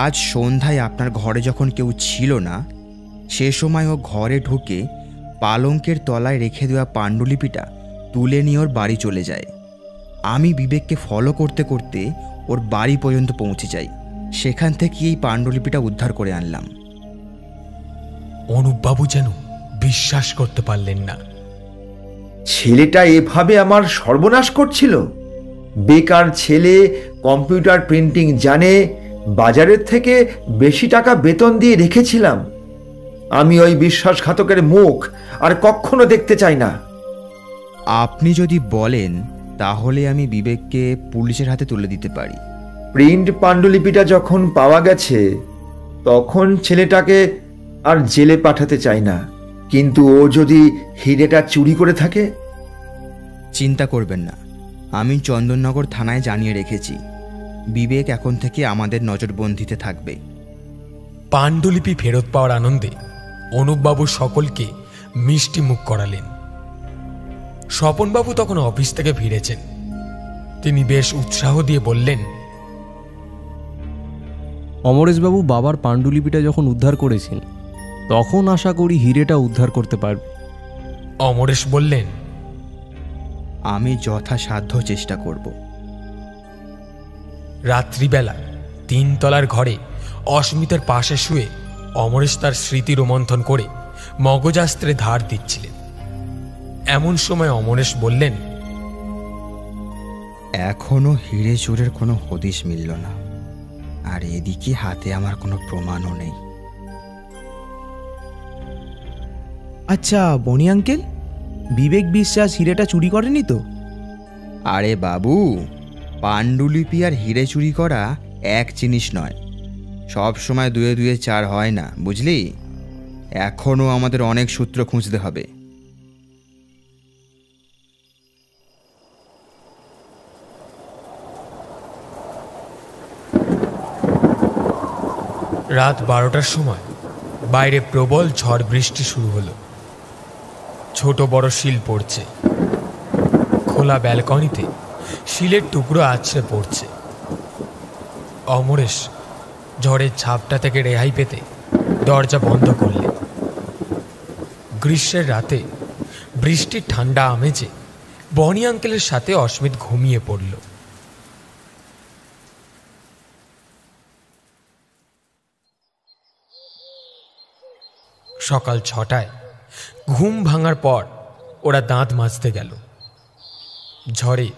আজ সন্ধ্যায় আপনার ঘরে যখন কেউ ছিল না, সে সময় ও ঘরে ঢুকে পালঙ্কের তলায় রেখে দেওয়া পাণ্ডুলিপিটা তুলে নিয়ে ওর বাড়ি চলে যায়। আমি বিবেককে ফলো করতে করতে ওর বাড়ি পর্যন্ত পৌঁছে যাই। সেখান থেকে এই পাণ্ডুলিপিটা উদ্ধার করে আনলাম।
অনুপবাবু যেন বিশ্বাস করতে পারলেন না।
ছেলেটা এভাবে আমার সর্বনাশ করছিল? বেকার ছেলে, কম্পিউটার প্রিন্টিং জানে, বাজারের থেকে বেশি টাকা বেতন দিয়ে রেখেছিলাম। আমি ওই বিশ্বাসঘাতকের মুখ আর কখনো দেখতে চাই না।
আপনি যদি বলেন তাহলে আমি বিবেককে পুলিশের হাতে তুলে দিতে পারি।
প্রিন্ট পাণ্ডুলিপিটা যখন পাওয়া গেছে তখন ছেলেটাকে আর জেলে পাঠাতে চাই না, কিন্তু ও যদি হিরেটা চুরি করে থাকে?
চিন্তা করবেন না, আমি চন্দননগর থানায় জানিয়ে রেখেছি। বিবেক এখন থেকে আমাদের নজরবন্দিতে থাকবে।
পাণ্ডুলিপি ফেরত পাওয়ার আনন্দে অনুপবাবু সকলকে মিষ্টি মুখ করালেন। স্বপনবাবু তখন অফিস থেকে ফিরেছেন। তিনি বেশ উৎসাহ দিয়ে বললেন,
অমরেশবাবু বাবার পাণ্ডুলিপিটা যখন উদ্ধার করেছেন, তখন আশা করি হিরেটা উদ্ধার করতে পারবে।
অমরেশ বললেন,
আমি যথাসাধ্য চেষ্টা করব।
রাত্রিবেলা 3 তলার ঘরে অস্মিতার পাশে শুয়ে অমরেশ তার স্মৃতি রোমন্থন করে মগজাস্ত্রে ধার দিচ্ছিলেন। এমন সময় অমরেশ বললেন,
এখনো হিরে চোরের কোনো হদিশ মিলল না, আর এদিকে হাতে আমার কোনো প্রমাণও নেই।
আচ্ছা বনি আঙ্কেল, বিবেক বিশ্বাস হিরেটা চুরি করেনি তো?
আরে বাবু, পাণ্ডুলিপি আর হিরে চুরি করা এক জিনিস নয়। সব সময় 2 2 4 হয় না, বুঝলি? এখনো আমাদের অনেক সূত্র খুঁজতে হবে।
রাত 12টার সময় বাইরে প্রবল ঝড় বৃষ্টি শুরু হলো। ছোট বড় শিল পড়ছে। খোলা ব্যালকনিতে শিলের টুকরো আছড়ে পড়ছে। অমরেশ ঝড়ের ঝাপটা থেকে রেহাই পেতে দরজা বন্ধ করলেন। গ্রীষ্মের রাতে বৃষ্টির ঠান্ডা আমেজে বনি আঙ্কেলের সাথে অস্মিত ঘুমিয়ে পড়ল। সকাল 6টায় ঘুম ভাঙার পর ওরা দাঁত মাজতে গেল। ঝড়ে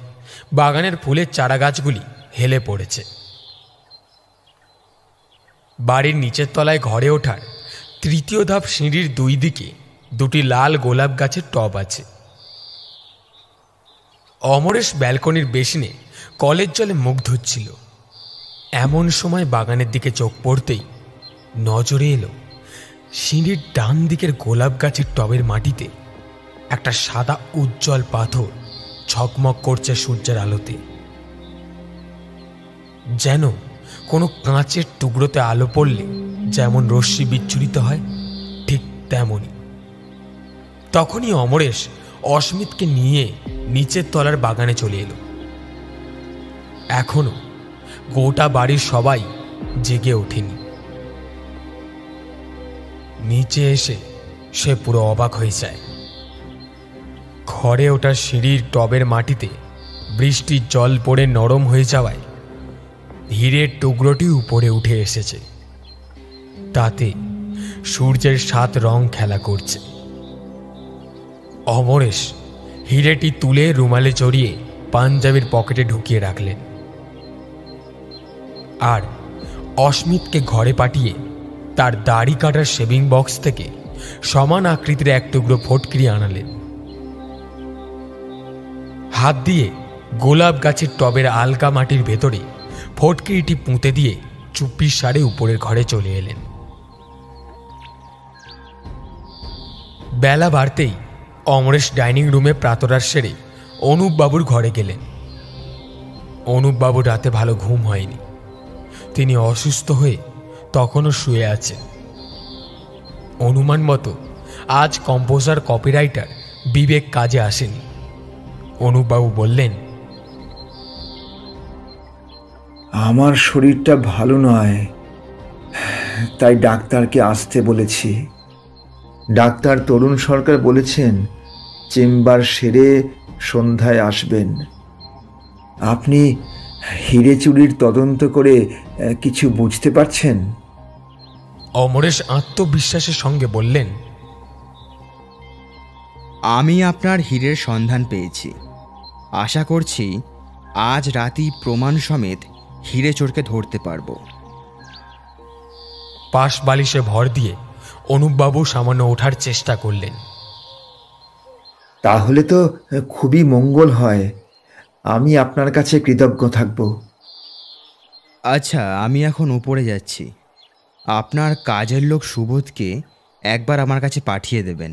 বাগানের ফুলের চারা গাছগুলি হেলে পড়েছে। বাড়ির নিচের তলায় ঘরে ওঠার 3য় ধাপ সিঁড়ির 2 দিকে 2টি লাল গোলাপ গাছের টব আছে। অমরেশ ব্যালকনির বেসিনে কলের জলে মুখ ধুচ্ছিল। এমন সময় বাগানের দিকে চোখ পড়তেই নজরে এলো সিঁড়ির ডান দিকের গোলাপ গাছের টবের মাটিতে একটা সাদা উজ্জ্বল পাথর ঝকমক করছে সূর্যের আলোতে। যেন কোনো কাঁচের টুকরোতে আলো পড়লে যেমন রশ্মি বিচ্ছুরিত হয়, ঠিক তেমনই। তখনই অমরেশ অস্মিতকে নিয়ে নিচের তলার বাগানে চলে এলো। এখনো গোটা বাড়ির সবাই জেগে ওঠেনি। নিচে এসে সে পুরো অবাক হয়ে যায়। ঘরে ওঠা সিঁড়ির টবের মাটিতে বৃষ্টির জল পড়ে নরম হয়ে যাওয়ায় হীরের টুকরোটি উপরে উঠে এসেছে। তাতে সূর্যের 7 রং খেলা করছে। অমরেশ হীরেটি তুলে রুমালে জড়িয়ে পাঞ্জাবির পকেটে ঢুকিয়ে রাখলেন, আর অস্মিতকে ঘরে পাঠিয়ে তার দাড়ি কাটার শেভিং বক্স থেকে সমান আকৃতির এক টুকরো ফটকিরি আনালেন। হাত দিয়ে গোলাপ গাছের টবের আলকা মাটির ভেতরে ফটকিরিটি পুঁতে দিয়ে চুপির সারে উপরের ঘরে চলে এলেন। বেলা বাড়তেই অমরেশ ডাইনিং রুমে প্রাতরাশ সেরে অনুপবাবুর ঘরে গেলেন। অনুপবাবুর রাতে ভালো ঘুম হয়নি। তিনি অসুস্থ হয়ে তখনও শুয়ে আছেন। অনুমান মতো আজ কম্পোজার কপিরাইটার বিবেক কাজে আসেনি। অনুপবাবু বললেন,
আমার শরীরটা ভালো নয়, তাই ডাক্তারকে আসতে বলেছি। ডাক্তার তরুণ সরকার বলেছেন চেম্বার সেরে সন্ধ্যায় আসবেন। আপনি হিরে চুরির তদন্ত করে কিছু বুঝতে পারছেন?
অমরেশ আত্মবিশ্বাসের সঙ্গে বললেন,
আমি আপনার হীরের সন্ধান পেয়েছি। আশা করছি আজ রাতেই প্রমাণ সমেত হিরে চোরকে ধরতে পারবো।
পাশ বালিশে ভর দিয়ে অনুপবাবু সামান্য ওঠার চেষ্টা করলেন।
তাহলে তো খুবই মঙ্গল হয়। আমি আপনার কাছে কৃতজ্ঞ থাকব।
আচ্ছা, আমি এখন উপরে যাচ্ছি। আপনার কাজের লোক সুবোধকে একবার আমার কাছে পাঠিয়ে দেবেন।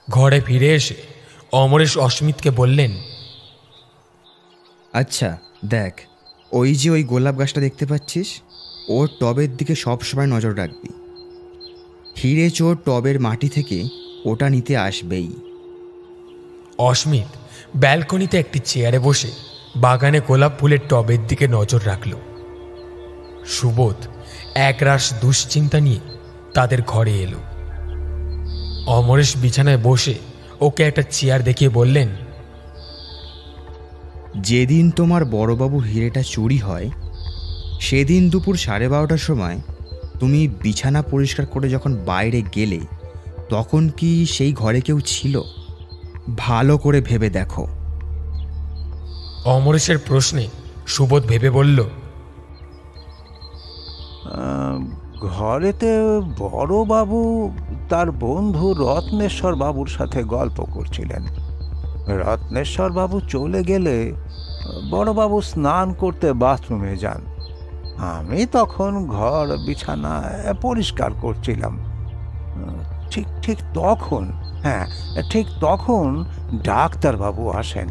ঘরে ফিরে এসে অমরেশ অস্মিতকে বললেন,
আচ্ছা দেখ, ওই যে ওই গোলাপ গাছটা দেখতে পাচ্ছিস, ওর টবের দিকে সবসময় নজর রাখবি। হিরে চোর টবের মাটি থেকে ওটা নিতে আসবেই।
অস্মিত ব্যালকনিতে একটি চেয়ারে বসে বাগানে গোলাপ ফুলের টবের দিকে নজর রাখল। সুবোধ একরাশ দুশ্চিন্তা নিয়ে তাদের ঘরে এলো। অমরেশ বিছানায় বসে ওকে একটা চেয়ার দেখিয়ে বললেন,
যেদিন তোমার বড়বাবু হিরেটা চুরি হয় সেদিন দুপুর 12:30টার সময় তুমি বিছানা পরিষ্কার করে যখন বাইরে গেলে তখন কি সেই ঘরে কেউ ছিল? ভালো করে ভেবে দেখো।
অমরেশের প্রশ্নে সুবোধ ভেবে বলল,
ঘরেতে বড়বাবু তার বন্ধু রত্নেশ্বর বাবুর সাথে গল্প করছিলেন। রত্নেশ্বর বাবু চলে গেলে বড়বাবু স্নান করতে বাথরুমে যান। আমি তখন ঘর বিছানা পরিষ্কার করছিলাম। ঠিক তখন ডাক্তারবাবু আসেন।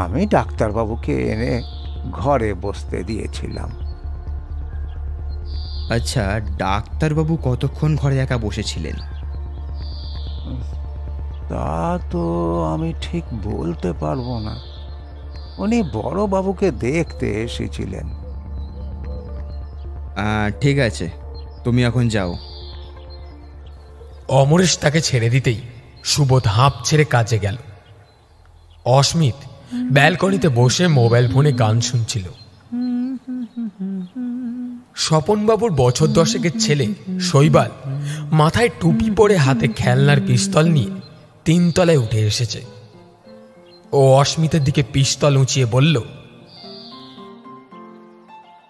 আমি ডাক্তারবাবুকে এনে ঘরে বসতে দিয়েছিলাম।
আচ্ছা, ডাক্তারবাবু কতক্ষণ ঘরে একা বসেছিলেন?
তা তো আমি ঠিক বলতে পারবো না। উনি বড়বাবুকে দেখতে এসেছিলেন।
ঠিক আছে, তুমি এখন যাও।
অমরেশ তাকে ছেড়ে দিতেই সুবোধ হাঁপ ছেড়ে কাজে গেল। অস্মিত ব্যালকনিতে বসে মোবাইল ফোনে গান শুনছিল। স্বপনবাবুর বছর 10 ছেলে শৈবাল মাথায় টুপি পরে হাতে খেলনার পিস্তল নিয়ে 3 তলায় উঠে এসেছে। ও অস্মিতের দিকে পিস্তল উঁচিয়ে বলল,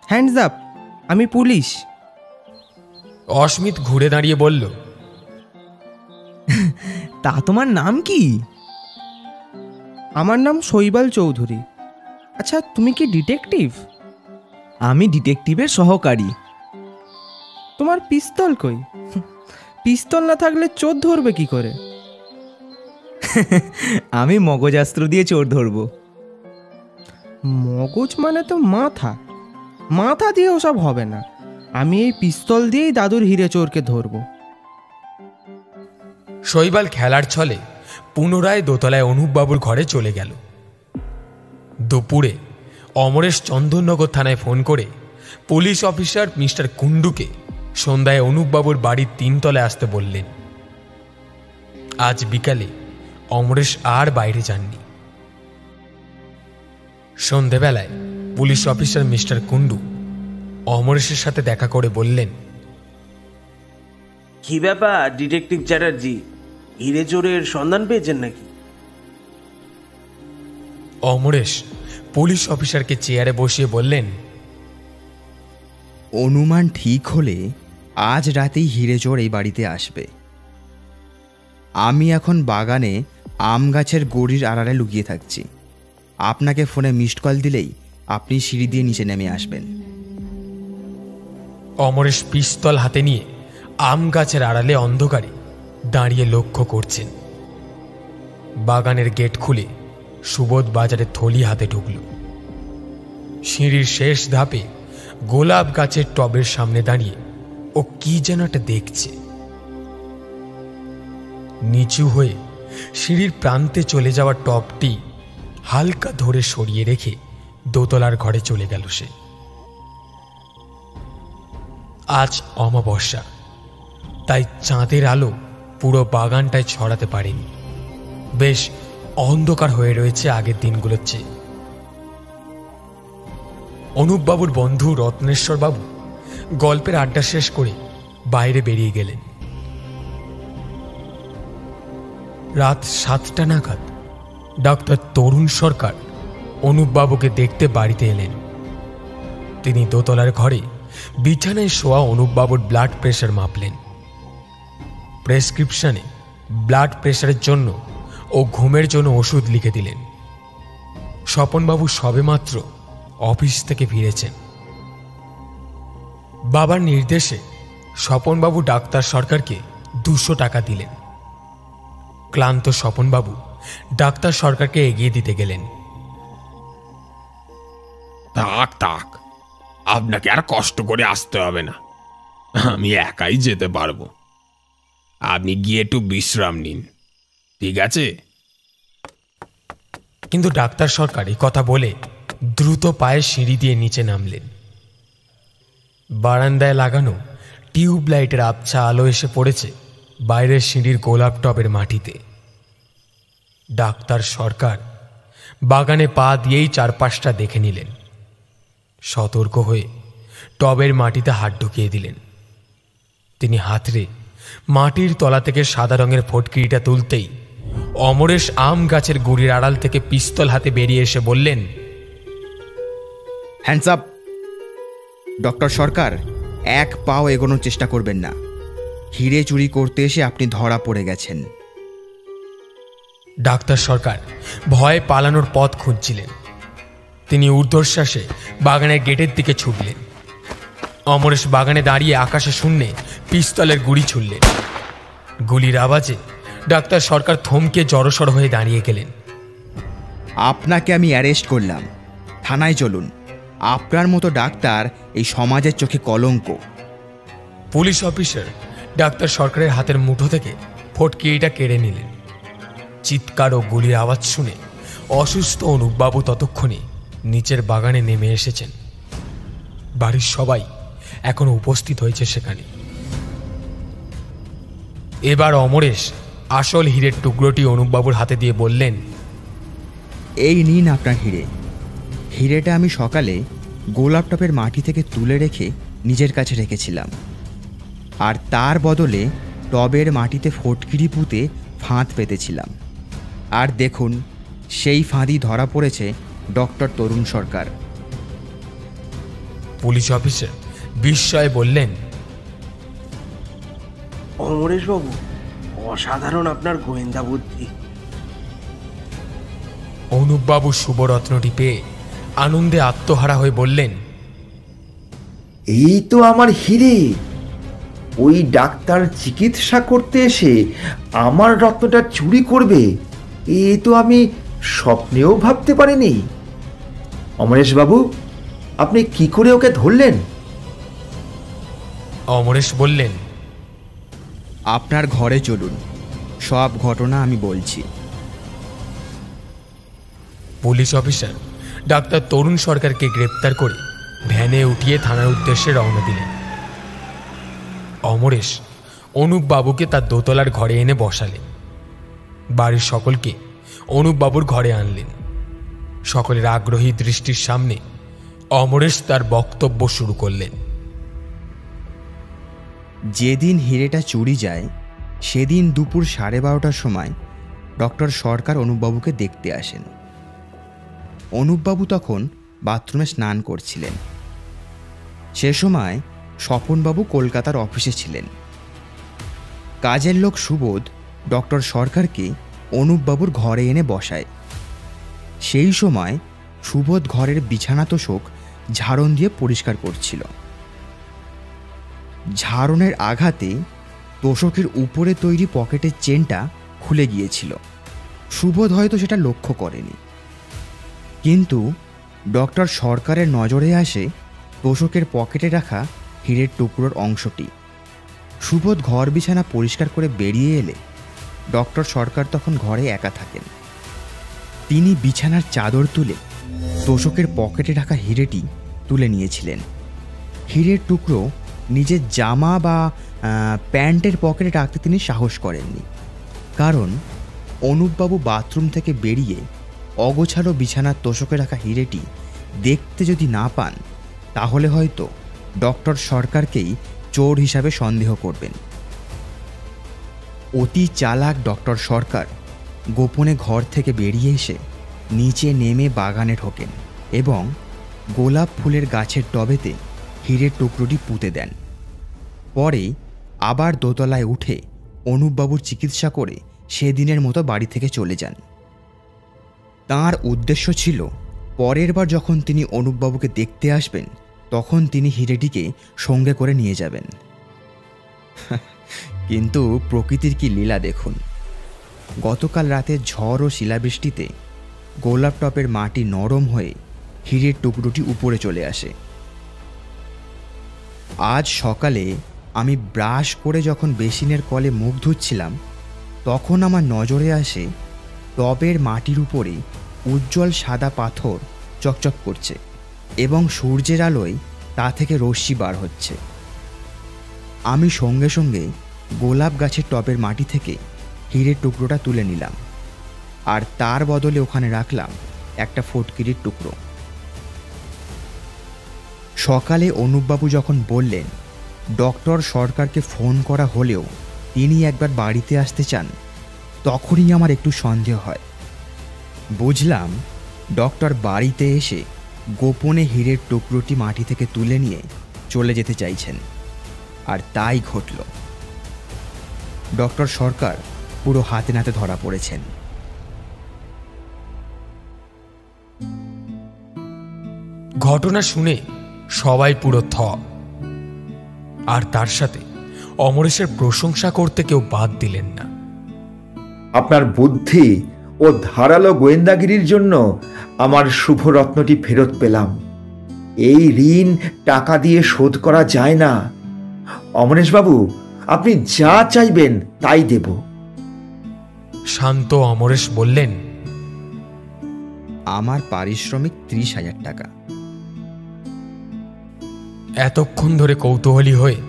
হ্যান্ডস আপ, আমি পুলিশ।
অস্মিত ঘুরে দাঁড়িয়ে বলল,
তা তোমার নাম কি? আমার নাম শৈবাল চৌধুরী। আচ্ছা, তুমি কি ডিটেকটিভ? আমি ডিটেকটিভের সহকারী। তোমার পিস্তল কই? পিস্তল না থাকলে চোর ধরবে কি করে? আমি মগজাস্ত্র দিয়ে চোর ধরব। মগজ মানে তো মাথা, মাথা দিয়ে ওসব হবে না। আমি এই পিস্তল দিয়েই দাদুর হিরে চোরকে ধরব।
শৈবাল খেলার ছলে পুনরায় দোতলায় অনুপবাবুর ঘরে চলে গেল। দুপুরে অমরেশ চন্দননগর থানায় ফোন করে পুলিশ অফিসার মিস্টার কুণ্ডুকে সন্ধ্যায় অনুপবাবুর বাড়ির 3 তলায় আসতে বললেন। আজ বিকালে অমরেশ আর বাইরে যাননি। সন্ধেবেলায় পুলিশ অফিসার মিস্টার কুন্ডু অমরেশের সাথে দেখা করে বললেন,
কি ব্যাপার ডিটেকটিভ চ্যাটার্জি, হিরে চোরের সন্ধান পেয়েছেন নাকি?
অমরেশ পুলিশ অফিসারকে চেয়ারে বসিয়ে বললেন,
অনুমান ঠিক হলে আজ রাতেই হিরে চোর এই বাড়িতে আসবে। আমি এখন বাগানে আম গাছের গড়ির আড়ালে লুকিয়ে থাকছি। আপনাকে ফোনে মিসড কল দিলেই আপনি সিঁড়ি দিয়ে নিচে নেমে আসবেন।
অমরেশ পিস্তল হাতে নিয়ে আম গাছের আড়ালে অন্ধকারে দাঁড়িয়ে লক্ষ্য করছেন। বাগানের গেট খুলে সুবোধ বাজারের থলি হাতে ঢুকল। সিঁড়ির শেষ ধাপে গোলাপ গাছের টবের সামনে দাঁড়িয়ে ও কি যেন একটা দেখছে। নিচু হয়ে সিঁড়ির প্রান্তে চলে যাওয়া টবটি হালকা ধরে সরিয়ে রেখে দোতলার ঘরে চলে গেল সে। আজ অমাবস্যা, তাই চাঁদের আলো পুরো বাগানটায় ছড়াতে পারেনি। বেশ অন্ধকার হয়ে রয়েছে আগের দিনগুলোর চেয়ে। অনুপবাবুর বন্ধু রত্নেশ্বর বাবু গল্পের আড্ডা শেষ করে বাইরে বেরিয়ে গেলেন। রাত 7টা নাগাদ ডাক্তার তরুণ সরকার অনুপবাবুকে দেখতে বাড়িতে এলেন। তিনি দোতলার ঘরে বিছানায় শোয়া অনুপবাবুর ব্লাড প্রেশার মাপলেন। প্রেসক্রিপশনে ব্লাড প্রেশারের জন্য ও ঘুমের জন্য ওষুধ লিখে দিলেন। স্বপনবাবু সবেমাত্র অফিস থেকে ফিরেছেন। বাবার নির্দেশে স্বপনবাবু ডাক্তার সরকারকে 200 টাকা দিলেন। ক্লান্ত স্বপনবাবু ডাক্তার সরকারকে এগিয়ে দিতে গেলেন।
থাক থাক, আপনাকে আর কষ্ট করে আসতে হবে না, আমি একাই যেতে পারবো। আপনি গিয়ে একটু বিশ্রাম নিন, ঠিক আছে?
কিন্তু ডাক্তার সরকার এই কথা বলে দ্রুত পায়ে সিঁড়ি দিয়ে নিচে নামলেন। বারান্দায় লাগানো টিউব লাইটের আবছা আলো এসে পড়েছে বাইরের সিঁড়ির গোলাপ টবের মাটিতে। ডাক্তার সরকার বাগানে পা দিয়েই চারপাশটা দেখে নিলেন। সতর্ক হয়ে টবের মাটিতে হাত ঢুকিয়ে দিলেন। তিনি হাতড়ে মাটির তলা থেকে সাদা রঙের ফটকিরিটা তুলতেই অমরেশ আম গাছের গুড়ির আড়াল থেকে পিস্তল হাতে বেরিয়ে এসে বললেন,
হ্যান্ডস আপ। ডক্টর সরকার, এক পাও এগোনোর চেষ্টা করবেন না। হিরে চুরি করতে এসে আপনি ধরা পড়ে গেছেন।
ডাক্তার সরকার ভয়ে পালানোর পথ খুঁজছিলেন। তিনি ঊর্ধ্বশ্বাসে বাগানের গেটের দিকে ছুটলেন। অমরেশ বাগানে দাঁড়িয়ে আকাশে শূন্যে পিস্তলের গুলি ছুড়লেন। গুলির আওয়াজে ডাক্তার সরকার থমকে জড়সড় হয়ে দাঁড়িয়ে গেলেন।
আপনাকে আমি অ্যারেস্ট করলাম, থানায় চলুন। আপনার মতো ডাক্তার এই সমাজের চোখে কলঙ্ক।
পুলিশ অফিসার ডাক্তার সরকারের হাতের মুঠো থেকে ফটকিটা কেড়ে নিলেন। চিৎকার ও গুলির আওয়াজ শুনে অসুস্থ অনুপবাবু ততক্ষণে নিচের বাগানে নেমে এসেছেন। বাড়ির সবাই এখন উপস্থিত হয়েছে সেখানে। এবার অমরেশ আসল হীরের টুকরোটি অনুপবাবুর হাতে দিয়ে বললেন,
এই নিন আপনার হিরে। হিরেটা আমি সকালে গোলাপ টবের মাটি থেকে তুলে রেখে নিজের কাছে রেখেছিলাম, আর তার বদলে টবের মাটিতে ফটকিরি পুঁতে ফাঁদ পেতেছিলাম। আর দেখুন, সেই ফাঁদই ধরা পড়েছে ডক্টর তরুণ সরকার।
পুলিশ অফিসার বিস্ময়ে বললেন,
অমরেশ বাবু, অসাধারণ আপনার গোয়েন্দা বুদ্ধি।
অনুপবাবু শুভরত্নটি পেয়ে আনন্দে আত্মহারা হয়ে বললেন,
এই তো আমার হিরে। ওই ডাক্তার চিকিৎসা করতে এসে আমার রত্নটা চুরি করবে, এ তো আমি স্বপ্নেও ভাবতে পারিনি। অমরেশ বাবু, আপনি কি করে ওকে ধরলেন?
অমরেশ বললেন,
আপনার ঘরে চলুন, সব ঘটনা আমি বলছি।
পুলিশ অফিসার ডাক্তার তরুণ সরকারকে গ্রেপ্তার করে ভ্যানে উঠিয়ে থানার উদ্দেশ্যে রওনা দিলেন। অমরেশ অনুপবাবুকে তার দোতলার ঘরে এনে বসালেন। বাড়ির সকলকে অনুপবাবুর ঘরে আনলেন। সকলের আগ্রহী দৃষ্টির সামনে অমরেশ তার বক্তব্য শুরু করলেন।
যেদিন হিরেটা চুরি যায় সেদিন দুপুর 12:30টার সময় ডক্টর সরকার অনুপবাবুকে দেখতে আসেন। অনুপবাবু তখন বাথরুমে স্নান করছিলেন। সে সময় স্বপনবাবু কলকাতার অফিসে ছিলেন। কাজের লোক সুবোধ ডক্টর সরকারকে অনুপবাবুর ঘরে এনে বসায়। সেই সময় সুবোধ ঘরের বিছানা তোষক ঝাড়ন দিয়ে পরিষ্কার করছিল। ঝাড়নের আঘাতে তোষকের উপরে তৈরি পকেটের চেনটা খুলে গিয়েছিল। সুবোধ হয়তো সেটা লক্ষ্য করেনি, কিন্তু ডক্টর সরকারের নজরে আসে তোষকের পকেটে রাখা হীরের টুকরোর অংশটি। সুবোধ ঘর বিছানা পরিষ্কার করে বেরিয়ে এলে ডক্টর সরকার তখন ঘরে একা থাকেন। তিনি বিছানার চাদর তুলে তোষকের পকেটে রাখা হিরেটি তুলে নিয়েছিলেন। হীরের টুকরো নিজের জামা বা প্যান্টের পকেটে রাখতে তিনি সাহস করেননি, কারণ অনুপবাবু বাথরুম থেকে বেরিয়ে অগোছালো বিছানার তোষকে রাখা হিরেটি দেখতে যদি না পান তাহলে হয়তো ডক্টর সরকারকেই চোর হিসাবে সন্দেহ করবেন। অতি চালাক ডক্টর সরকার গোপনে ঘর থেকে বেরিয়ে এসে নিচে নেমে বাগানে ঢোকেন এবং গোলাপ ফুলের গাছের টবেতে হীরের টুকরোটি পুঁতে দেন। পরে আবার দোতলায় উঠে অনুপবাবুর চিকিৎসা করে সেদিনের মতো বাড়ি থেকে চলে যান। তাঁর উদ্দেশ্য ছিল পরের বার যখন তিনি অনুপবাবুকে দেখতে আসবেন তখন তিনি হিরেটিকে সঙ্গে করে নিয়ে যাবেন। কিন্তু প্রকৃতির কি লীলা দেখুন। গতকাল রাতে ঝড় ও শিলাবৃষ্টিতে গোলাপ টপের মাটি নরম হয়ে হীরের টুকরোটি উপরে চলে আসে। আজ সকালে আমি ব্রাশ করে যখন বেসিনের কলে মুখ ধুচ্ছিলাম তখন আমার নজরে আসে টবের মাটির উপরে উজ্জ্বল সাদা পাথর চকচক করছে এবং সূর্যের আলোয় তা থেকে রশ্মি বার হচ্ছে। আমি সঙ্গে সঙ্গে গোলাপ গাছের টবের মাটি থেকে হীরের টুকরোটা তুলে নিলাম আর তার বদলে ওখানে রাখলাম একটা ফটকিরির টুকরো। সকালে অনুপবাবু যখন বললেন ডক্টর সরকারকে ফোন করা হলেও তিনি একবার বাড়িতে আসতে চান, তখনই আমার একটু সন্দেহ হয়। বুঝলাম ডক্টর বাড়িতে এসে গোপনে হীরের টুকরোটি মাটি থেকে তুলে নিয়ে চলে যেতে চাইছেন, আর তাই ঘটল। ডক্টর সরকার পুরো হাতে নাতে ধরা পড়েছেন।
ঘটনা শুনে সবাই পুরো থ, আর তার সাথে অমরেশের প্রশংসা করতে কেউ বাদ দিলেন না।
আপনার বুদ্ধি ও ধারালো গোয়েন্দাগিরির জন্য আমার শুভ রত্নটি ফেরত পেলাম। এই ঋণ টাকা দিয়ে শোধ করা যায় না। অমরেশবাবু, আপনি যা চাইবেন তাই দেব।
শান্ত অমরেশ বললেন,
আমার পারিশ্রমিক 30,000 টাকা।
এতক্ষণ ধরে কৌতূহলী হয়ে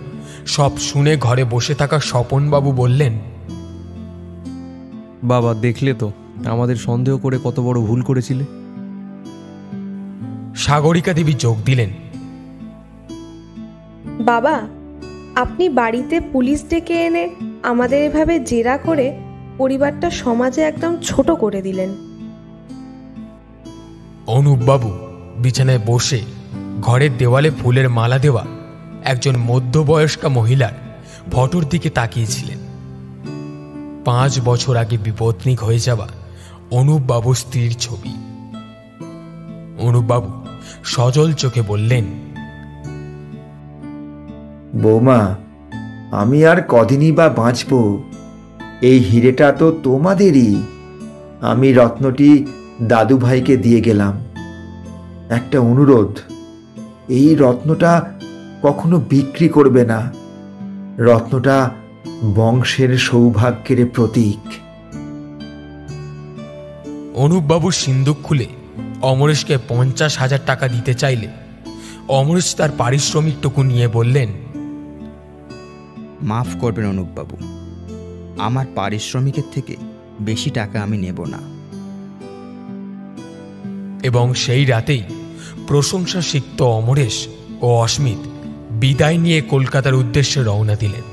সব শুনে ঘরে বসে থাকা স্বপনবাবু বললেন,
বাবা, দেখলে তো আমাদের সন্দেহ করে কত বড় ভুল করেছিলে।
সাগরিকা দেবী যোগ দিলেন,
বাবা, আপনি বাড়িতে পুলিশ ডেকে এনে আমাদের এভাবে জেরা করে পরিবারটা সমাজে একদম ছোট করে দিলেন।
অনুপবাবু বিছানায় বসে ঘরের দেওয়ালে ফুলের মালা দেওয়া একজন মধ্যবয়স্কা মহিলার ফটোর দিকে তাকিয়েছিলেন। 5 বছর আগে বিপত্নিক হয়ে যাওয়া অনুপবাবুর স্ত্রীর ছবি। অনুপবাবু সজল চোখে বললেন,
বৌমা, আমি আর কদিনই বা বাঁচব। এই হিরেটা তো তোমাদেরই। আমি রত্নটি দাদু ভাইকে দিয়ে গেলাম। একটা অনুরোধ, এই রত্নটা কখনো বিক্রি করবে না। রত্নটা বংশের সৌভাগ্যের প্রতীক।
অনুপবাবু সিন্দুক খুলে অমরেশকে 50,000 টাকা দিতে চাইলে অমরেশ তার পারিশ্রমিকটুকু নিয়ে বললেন,
মাফ করবেন অনুপবাবু, আমার পারিশ্রমিকের থেকে বেশি টাকা আমি নেব না।
এবং সেই রাতেই প্রশংসা সিক্ত অমরেশ ও অস্মিত বিদায় নিয়ে কলকাতার উদ্দেশ্যে রওনা দিলেন।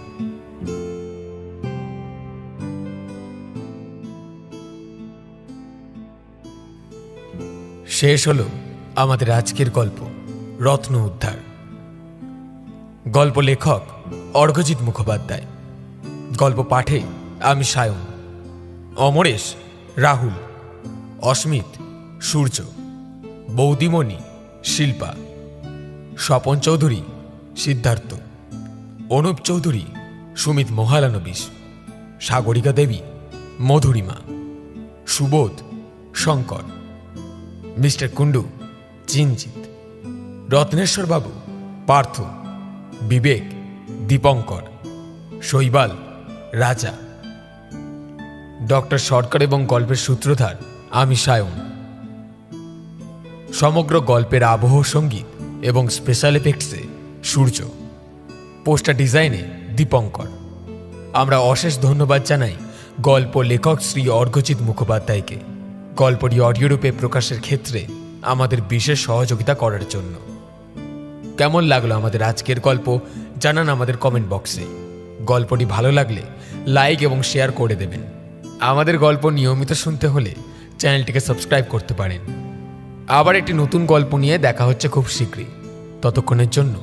শেষ হলো আমাদের আজকের গল্প রত্ন উদ্ধার। গল্প লেখক অর্ঘজিৎ মুখোপাধ্যায়, গল্প পাঠে আমি সায়ন, অমরেশ রাহুল, অস্মিত সূর্য, বৌদিমণি শিল্পা, স্বপন চৌধুরী সিদ্ধার্থ, অনুপ চৌধুরী সুমিত মহালানবিশ, সাগরিকা দেবী মধুরিমা, সুবোধ শঙ্কর, মিস্টার কুণ্ডু চিনজিৎ, রত্নেশ্বর বাবু পার্থ, বিবেক দীপঙ্কর, শৈবাল রাজা, ডক্টর সরকার এবং গল্পের সূত্রধার আমি সায়ন। সমগ্র গল্পের আবহ সঙ্গীত এবং স্পেশাল এফেক্টসে সূর্য, পোস্টার ডিজাইনে দীপঙ্কর। আমরা অশেষ ধন্যবাদ জানাই গল্প লেখক শ্রী অর্ঘজিৎ মুখোপাধ্যায়কে গল্পটি অডিও রূপে প্রকাশের ক্ষেত্রে আমাদের বিশেষ সহযোগিতা করার জন্য। কেমন লাগলো আমাদের আজকের গল্প জানান আমাদের কমেন্ট বক্সে। গল্পটি ভালো লাগলে লাইক এবং শেয়ার করে দেবেন। আমাদের গল্প নিয়মিত শুনতে হলে চ্যানেলটিকে সাবস্ক্রাইব করতে পারেন। আবার একটি নতুন গল্প নিয়ে দেখা হচ্ছে খুব শীঘ্রই। ততক্ষণের জন্য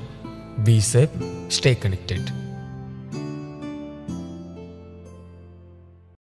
বি সেফ, স্টে কানেক্টেড।